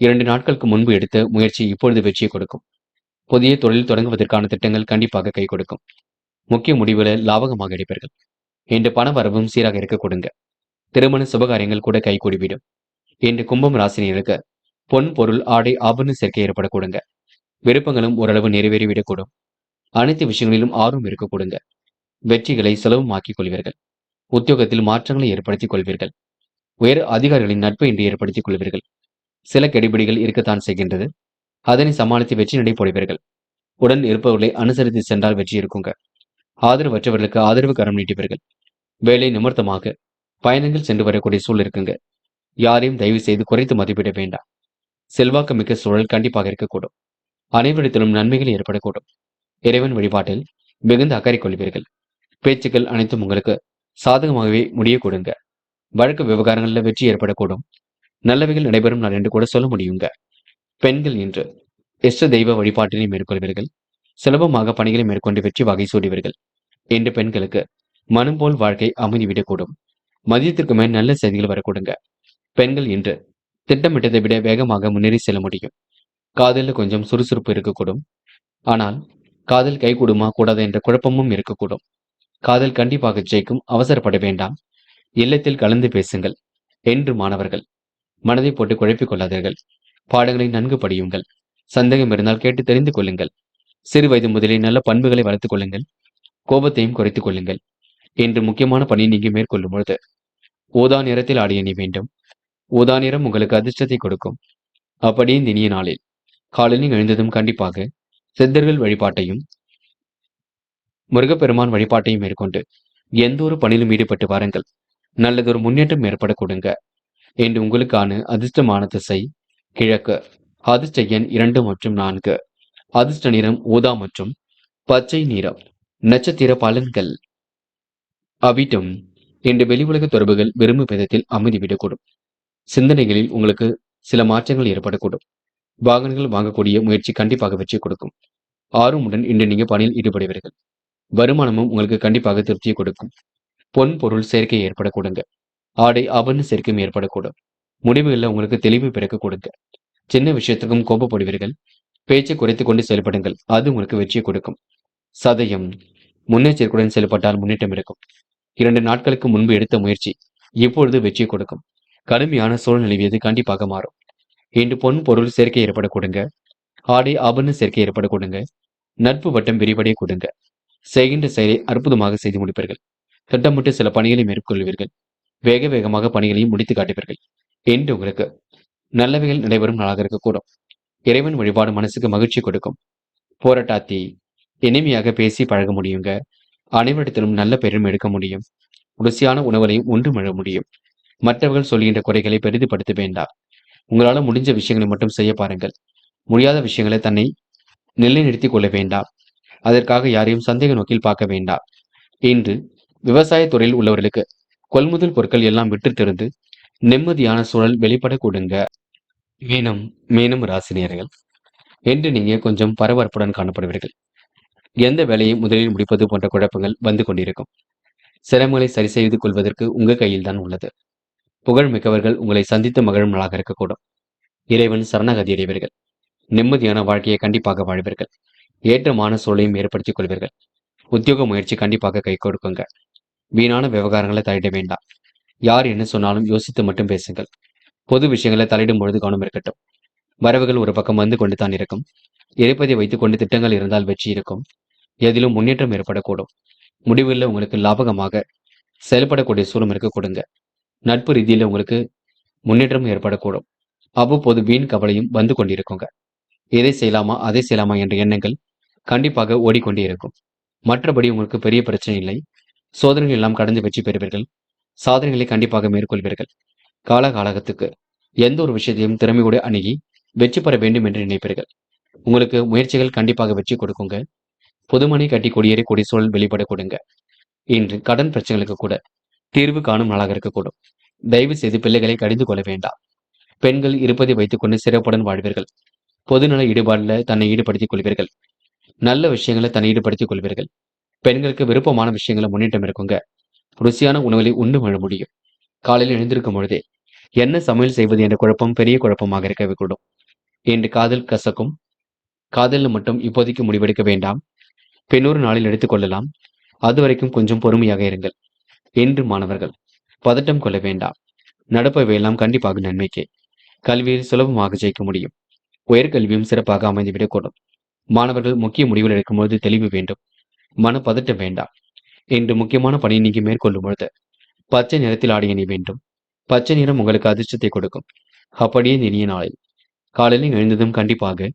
S1: 2 நாட்களுக்கு முன்பு எடுத்த முயற்சி இப்பொழுது வெற்றியை கொடுக்கும். புதிய தொழில் தொடங்குவதற்கான திட்டங்கள் கண்டிப்பாக கை கொடுக்கும். முக்கிய முடிவுகளை லாபகமாக எடுப்பீர்கள். இன்று பண வரவும் சீராக இருக்க கொடுங்க. திருமண சுபகாரியங்கள் கூட கை கூடிவிடும். இன்று கும்பம் ராசினியருக்கு பொன் பொருள் ஆடை ஆபரண சேர்க்கை ஏற்பட கொடுங்க. விருப்பங்களும் ஓரளவு நிறைவேறிவிடக்கூடும். அனைத்து விஷயங்களிலும் ஆர்வம் இருக்க கொடுங்க. வெற்றிகளை சுலபமாக்கிக் கொள்வீர்கள். உத்தியோகத்தில் மாற்றங்களை ஏற்படுத்திக் கொள்வீர்கள். உயர் அதிகாரிகளின் நட்பை இன்று ஏற்படுத்திக் கொள்வீர்கள். சில கெடுபிடிகள் இருக்கத்தான் செய்கின்றது. அதனை சமாளித்து வெற்றி நடை போடுவீர்கள். உடன் இருப்பவர்களை அனுசரித்து சென்றால் வெற்றி இருக்குங்க. ஆதரவற்றவர்களுக்கு ஆதரவு கரம் நீட்டுவீர்கள். வேலை நிமித்தமாக பயணங்கள் சென்று வரக்கூடிய சூழல் இருக்குங்க. யாரையும் தயவு செய்து குறைத்து மதிப்பிட வேண்டாம். செல்வாக்கு மிக்க சூழல் கண்டிப்பாக இருக்கக்கூடும். அனைவரிடத்திலும் நன்மைகள் ஏற்படக்கூடும். இறைவன் வழிபாட்டில் மிகுந்த அக்கறை கொள்வீர்கள். பேச்சுக்கள் அனைத்தும் உங்களுக்கு சாதகமாகவே முடிய கொடுங்க. வழக்கு விவகாரங்களில் வெற்றி ஏற்படக்கூடும். நல்லவைகள் நடைபெறும் நாள் என்று கூட சொல்ல முடியுங்க. பெண்கள் இன்று இஷ்ட தெய்வ வழிபாட்டினை மேற்கொள்வீர்கள். சுலபமாக பணிகளை மேற்கொண்டு வெற்றி வகை சூடுவீர்கள். இன்று பெண்களுக்கு மனம் போல் வாழ்க்கை அமைதிவிடக்கூடும். மதியத்திற்கு மேல் நல்ல செய்திகள் வரக்கூடுங்க. பெண்கள் இன்று திட்டமிட்டதை விட வேகமாக முன்னேறி செல்ல முடியும். காதலில் கொஞ்சம் சுறுசுறுப்பு இருக்கக்கூடும். ஆனால் காதல் கைகூடுமா கூடாது என்ற குழப்பமும் இருக்கக்கூடும். காதல் கண்டிப்பாக ஜெயிக்கும். அவசரப்பட வேண்டாம். இல்லத்தில் கலந்து பேசுங்கள். என்று மாணவர்கள் மனதை போட்டு குழப்பிக் கொள்ளாதீர்கள். பாடங்களை நன்கு படியுங்கள். சந்தேகம் இருந்தால் கேட்டு தெரிந்து கொள்ளுங்கள். சிறு வயது முதலே நல்ல பண்புகளை வளர்த்துக் கொள்ளுங்கள். கோபத்தையும் குறைத்துக் கொள்ளுங்கள். என்று முக்கியமான பணியை நீங்க மேற்கொள்ளும் பொழுது ஊதா நிறத்தில் ஆடிய நீ வேண்டும். ஊதா நிறம் உங்களுக்கு அதிர்ஷ்டத்தை கொடுக்கும். அப்படியே இந்த இனிய நாளில் காலையில் எழுந்ததும் கண்டிப்பாக சித்தர்கள் வழிபாட்டையும் முருகப்பெருமான் வழிபாட்டையும் மேற்கொண்டு எந்த ஒரு பணியிலும் ஈடுபட்டு வாருங்கள். நல்லதொரு முன்னேற்றம் ஏற்பட கொடுங்க. என்று உங்களுக்கான அதிர்ஷ்டமான திசை கிழக்கு. அதிர்ஷ்ட எண் 2 மற்றும் 4. அதிர்ஷ்ட நிறம் ஊதா மற்றும் பச்சை நிறம். நட்சத்திர பலன்கள். அவிட்டம். இன்று வெளி உலக தொடர்புகள் விரும்பும் விதத்தில் அமைதிவிடக்கூடும். சிந்தனைகளில் உங்களுக்கு சில மாற்றங்கள் ஏற்படக்கூடும். வாகனங்கள் வாங்கக்கூடிய முயற்சி கண்டிப்பாக வெற்றி கொடுக்கும். ஆர்வமுடன் இன்று நீங்க பணியில் ஈடுபடுவீர்கள். வருமானமும் உங்களுக்கு கண்டிப்பாக திருப்தியை கொடுக்கும். பொன் பொருள் சேர்க்கை ஏற்படக்கூடுங்க. ஆடை ஆபரண சேர்க்கையும் ஏற்படக்கூடும். முடிவுகளில் உங்களுக்கு தெளிவு பிறக்க கொடுங்க. சின்ன விஷயத்துக்கும் கோபப்படுவீர்கள். பேச்சை குறைத்துக் கொண்டு செயல்படுங்கள். அது உங்களுக்கு வெற்றியை கொடுக்கும். சதயம். முன்னெச்சரிக்கையுடன் செயல்பட்டால் முன்னேற்றம் இருக்கும். 2 நாட்களுக்கு முன்பு எடுத்த முயற்சி இப்பொழுது வெற்றியை கொடுக்கும். கடுமையான சூழ்நிலை கண்டிப்பாக மாறும். இன்று பொன் பொருள் சேர்க்கை ஏற்பட கொடுங்க. ஆடை ஆபரண சேர்க்கை ஏற்பட கொடுங்க. நட்பு வட்டம் விரிவடைய கொடுங்க. செய்கின்ற செயலை அற்புதமாக செய்து முடிப்பீர்கள். திட்டமிட்டு சில பணிகளை மேற்கொள்வீர்கள். வேக வேகமாக பணிகளையும் முடித்து காட்டுவீர்கள். என்று உங்களுக்கு நல்லவைகள் நடைபெறும் நாளாக இருக்கக்கூடும். இறைவன் வழிபாடு மனசுக்கு மகிழ்ச்சி கொடுக்கும். போராட்டாத்தி. இனிமையாக பேசி பழக முடியுங்க. அனைவரிடத்திலும் நல்ல பெருமை எடுக்க முடியும். ருசியான உணவுகளையும் உண்டு மழ முடியும். மற்றவர்கள் சொல்கின்ற குறைகளை பெரிதுபடுத்த வேண்டாம். உங்களால் முடிஞ்ச விஷயங்களை மட்டும் செய்ய பாருங்கள். முடியாத விஷயங்களை தன்னை நிலைநிறுத்திக் கொள்ள வேண்டாம். அதற்காக யாரையும் சந்தேக நோக்கில் பார்க்க வேண்டாம். இன்று விவசாய துறையில் உள்ளவர்களுக்கு கொள்முதல் பொருட்கள் எல்லாம் விட்டு திருந்து நிம்மதியான சூழல் வெளிப்பட கொடுங்க. மீனம். மீனம் ராசினியர்கள் என்று நீங்க கொஞ்சம் பரபரப்புடன் காணப்படுவீர்கள். எந்த வேலையை முதலில் முடிப்பது போன்ற குழப்பங்கள் வந்து கொண்டிருக்கும். சிரமங்களை சரி செய்து கொள்வதற்கு உங்க கையில் தான் உள்ளது. புகழ் மிக்கவர்கள் உங்களை சந்தித்து மகிழும் நாளாக இருக்கக்கூடும். இறைவன் சரணாகதி அடைவீர்கள். நிம்மதியான வாழ்க்கையை கண்டிப்பாக வாழ்வீர்கள். ஏற்றமான சூழலையும் ஏற்படுத்திக் கொள்வீர்கள். உத்தியோக முயற்சி கண்டிப்பாக கை கொடுக்குங்க. வீணான விவகாரங்களை தலையிட வேண்டாம். யார் என்ன சொன்னாலும் யோசித்து மட்டும் பேசுங்கள். பொது விஷயங்களை தலையிடும் பொழுது கவனம் இருக்கட்டும். வரவுகள் ஒரு பக்கம் வந்து கொண்டு தான் இருக்கும். இருப்பதை வைத்துக் கொண்டு திட்டங்கள் இருந்தால் வெற்றி இருக்கும். எதிலும் முன்னேற்றம் ஏற்படக்கூடும். முடிவில் உங்களுக்கு லாபகமாக செயல்படக்கூடிய சூழல் இருக்க கொடுங்க. நட்பு ரீதியில் உங்களுக்கு முன்னேற்றம் ஏற்படக்கூடும். அவ்வப்போது வீண் கவலையும் வந்து கொண்டிருக்குங்க. எதை செய்யலாமா அதை செய்யலாமா என்ற எண்ணங்கள் கண்டிப்பாக ஓடிக்கொண்டே இருக்கும். மற்றபடி உங்களுக்கு பெரிய பிரச்சனை இல்லை. சோதனைகள் எல்லாம் கடந்து வெற்றி பெறுவீர்கள். சாதனைகளை கண்டிப்பாக மேற்கொள்வீர்கள். காலகாலத்துக்கு எந்த ஒரு விஷயத்தையும் திறமையோடு அணுகி வெற்றி பெற வேண்டும் என்று நினைப்பீர்கள். உங்களுக்கு முயற்சிகள் கண்டிப்பாக வெற்றி கொடுக்குங்க. பொதுமனை கட்டி கொடியேறி கொடி சூழல் வெளிப்பட கொடுங்க. இன்று கடன் பிரச்சனைகளுக்கு கூட தீர்வு காணும் நாளாக இருக்கக்கூடும். தயவு செய்து பிள்ளைகளை கடிந்து கொள்ள வேண்டாம். பெண்கள் இருப்பதை வைத்துக் கொண்டு சிறப்புடன் வாழ்வீர்கள். பொதுநல ஈடுபாடுல தன்னை ஈடுபடுத்திக் கொள்வீர்கள். நல்ல விஷயங்களை தன்னை ஈடுபடுத்திக் கொள்வீர்கள். பெண்களுக்கு விருப்பமான விஷயங்களை முன்னேற்றம் இருக்குங்க. ருசியான உணவுகளை உண்டு வாழ முடியும். காலையில் எழுந்திருக்கும் பொழுதே என்ன சமையல் செய்வது என்ற குழப்பம் பெரிய குழப்பமாக இருக்கக்கூடும். இன்று காதல் கசக்கும். காதலில் மட்டும் இப்போதைக்கு முடிவெடுக்க வேண்டாம். பின்னொரு நாளில் எடுத்துக்கொள்ளலாம். அதுவரைக்கும் கொஞ்சம் பொறுமையாக இருங்கள். என்று மாணவர்கள் பதட்டம் கொள்ள வேண்டாம். நடப்பவையெல்லாம் கண்டிப்பாக நன்மைக்கே. கல்வியில் சுலபமாக ஜெயிக்க முடியும். உயர்கல்வியும் சிறப்பாக அமைந்துவிடக்கூடும். மாணவர்கள் முக்கிய முடிவுகள் எடுக்கும்போது தெளிவு வேண்டும். மன பதட்டம் வேண்டாம். இன்று முக்கியமான பணியை நீங்க மேற்கொள்ளும் பொழுது பச்சை நிறத்தில் ஆடிய நீ வேண்டும். பச்சை நிறம் உங்களுக்கு அதிர்ஷ்டத்தை கொடுக்கும். அப்படியே இந்த இனிய நாளில் காலையில் எழுந்ததும் கண்டிப்பாக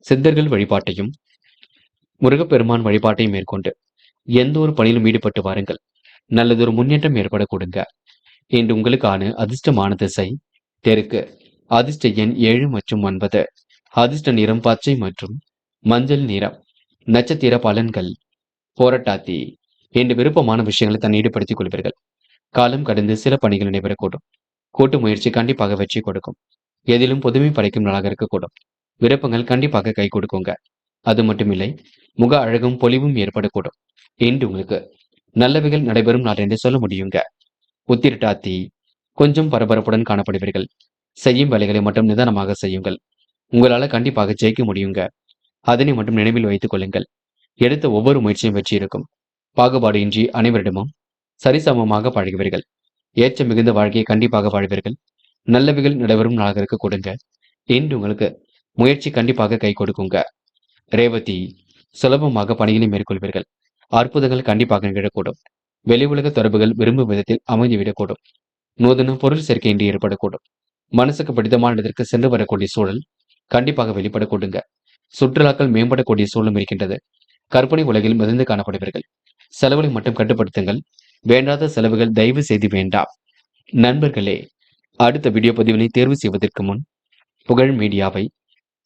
S1: சித்தர்கள் வழிபாட்டையும் முருகப்பெருமான் வழிபாட்டையும் மேற்கொண்டு எந்த ஒரு பணியிலும் ஈடுபட்டு வாருங்கள். நல்லதொரு முன்னேற்றம் ஏற்பட கொடுங்க. இன்று உங்களுக்கான அதிர்ஷ்டமான திசை தெற்கு. அதிர்ஷ்ட எண் 7 மற்றும் 9. அதிர்ஷ்ட நிறம் பச்சை மற்றும் மஞ்சள் நிறம். நட்சத்திர பலன்கள். போராட்டாத்தி. இன்று விருப்பமான விஷயங்களை தன்னை ஈடுபடுத்திக் கொள்வீர்கள். காலம் கடந்து சில பணிகள் நடைபெறக்கூடும். கூட்டு முயற்சி கண்டிப்பாக வெற்றி கொடுக்கும். எதிலும் புதுமை படைக்கும் நாளாக இருக்கக்கூடும். விருப்பங்கள் கண்டிப்பாக கை கொடுக்குங்க. அது மட்டுமில்லை, முக அழகும் பொலிவும் ஏற்படக்கூடும். இன்று உங்களுக்கு நல்லவைகள் நடைபெறும் நாள் என்று சொல்ல முடியுங்க. உத்திரட்டாதி கொஞ்சம் பரபரப்புடன் காணப்படுவீர்கள். செய்யும் வேலைகளை மட்டும் நிதானமாக செய்யுங்கள். உங்களால கண்டிப்பாக ஜெயிக்க முடியுங்க. அதனை மட்டும் நினைவில் வைத்துக் கொள்ளுங்கள். எடுத்த ஒவ்வொரு முயற்சியும் வெற்றி இருக்கும். பாகுபாடு இன்றி அனைவரிடமும் சரிசமமாக பழகுவீர்கள். ஏற்ற மிகுந்த வாழ்க்கையை கண்டிப்பாக வாழ்வீர்கள். நல்லவைகள் நடைபெறும் நாளாக இருக்க கொடுங்க. இன்று உங்களுக்கு முயற்சி கண்டிப்பாக கை கொடுக்குங்க. ரேவதி சுலபமாக பணிகளை மேற்கொள்வீர்கள். அற்புதங்கள் கண்டிப்பாக நிகழக்கூடும். வெளி உலக தொடர்புகள் விரும்பும் விதத்தில் அமைந்துவிடக்கூடும். நூதன பொருள் சேர்க்கை இன்றி ஏற்படக்கூடும். மனசுக்கு பிடித்தமான இடத்திற்கு சென்று வரக்கூடிய சூழல் கண்டிப்பாக வெளிப்படக்கூடுங்க. சுற்றுலாக்கள் மேம்படக்கூடிய சூழலும் இருக்கின்றது. கற்பனை உலகில் மிதந்து காணப்படுவீர்கள். செலவுகளை மட்டும் கட்டுப்படுத்துங்கள். வேண்டாத செலவுகள் தயவு செய்து வேண்டாம். நண்பர்களே, அடுத்த வீடியோ பதிவினை தேர்வு செய்வதற்கு முன் புகழ் மீடியாவை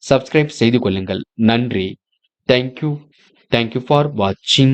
S1: சப்ஸ்கிரைப் செய்து கொள்ளுங்கள். நன்றி. தேங்க்யூ ஃபார் வாட்சிங்.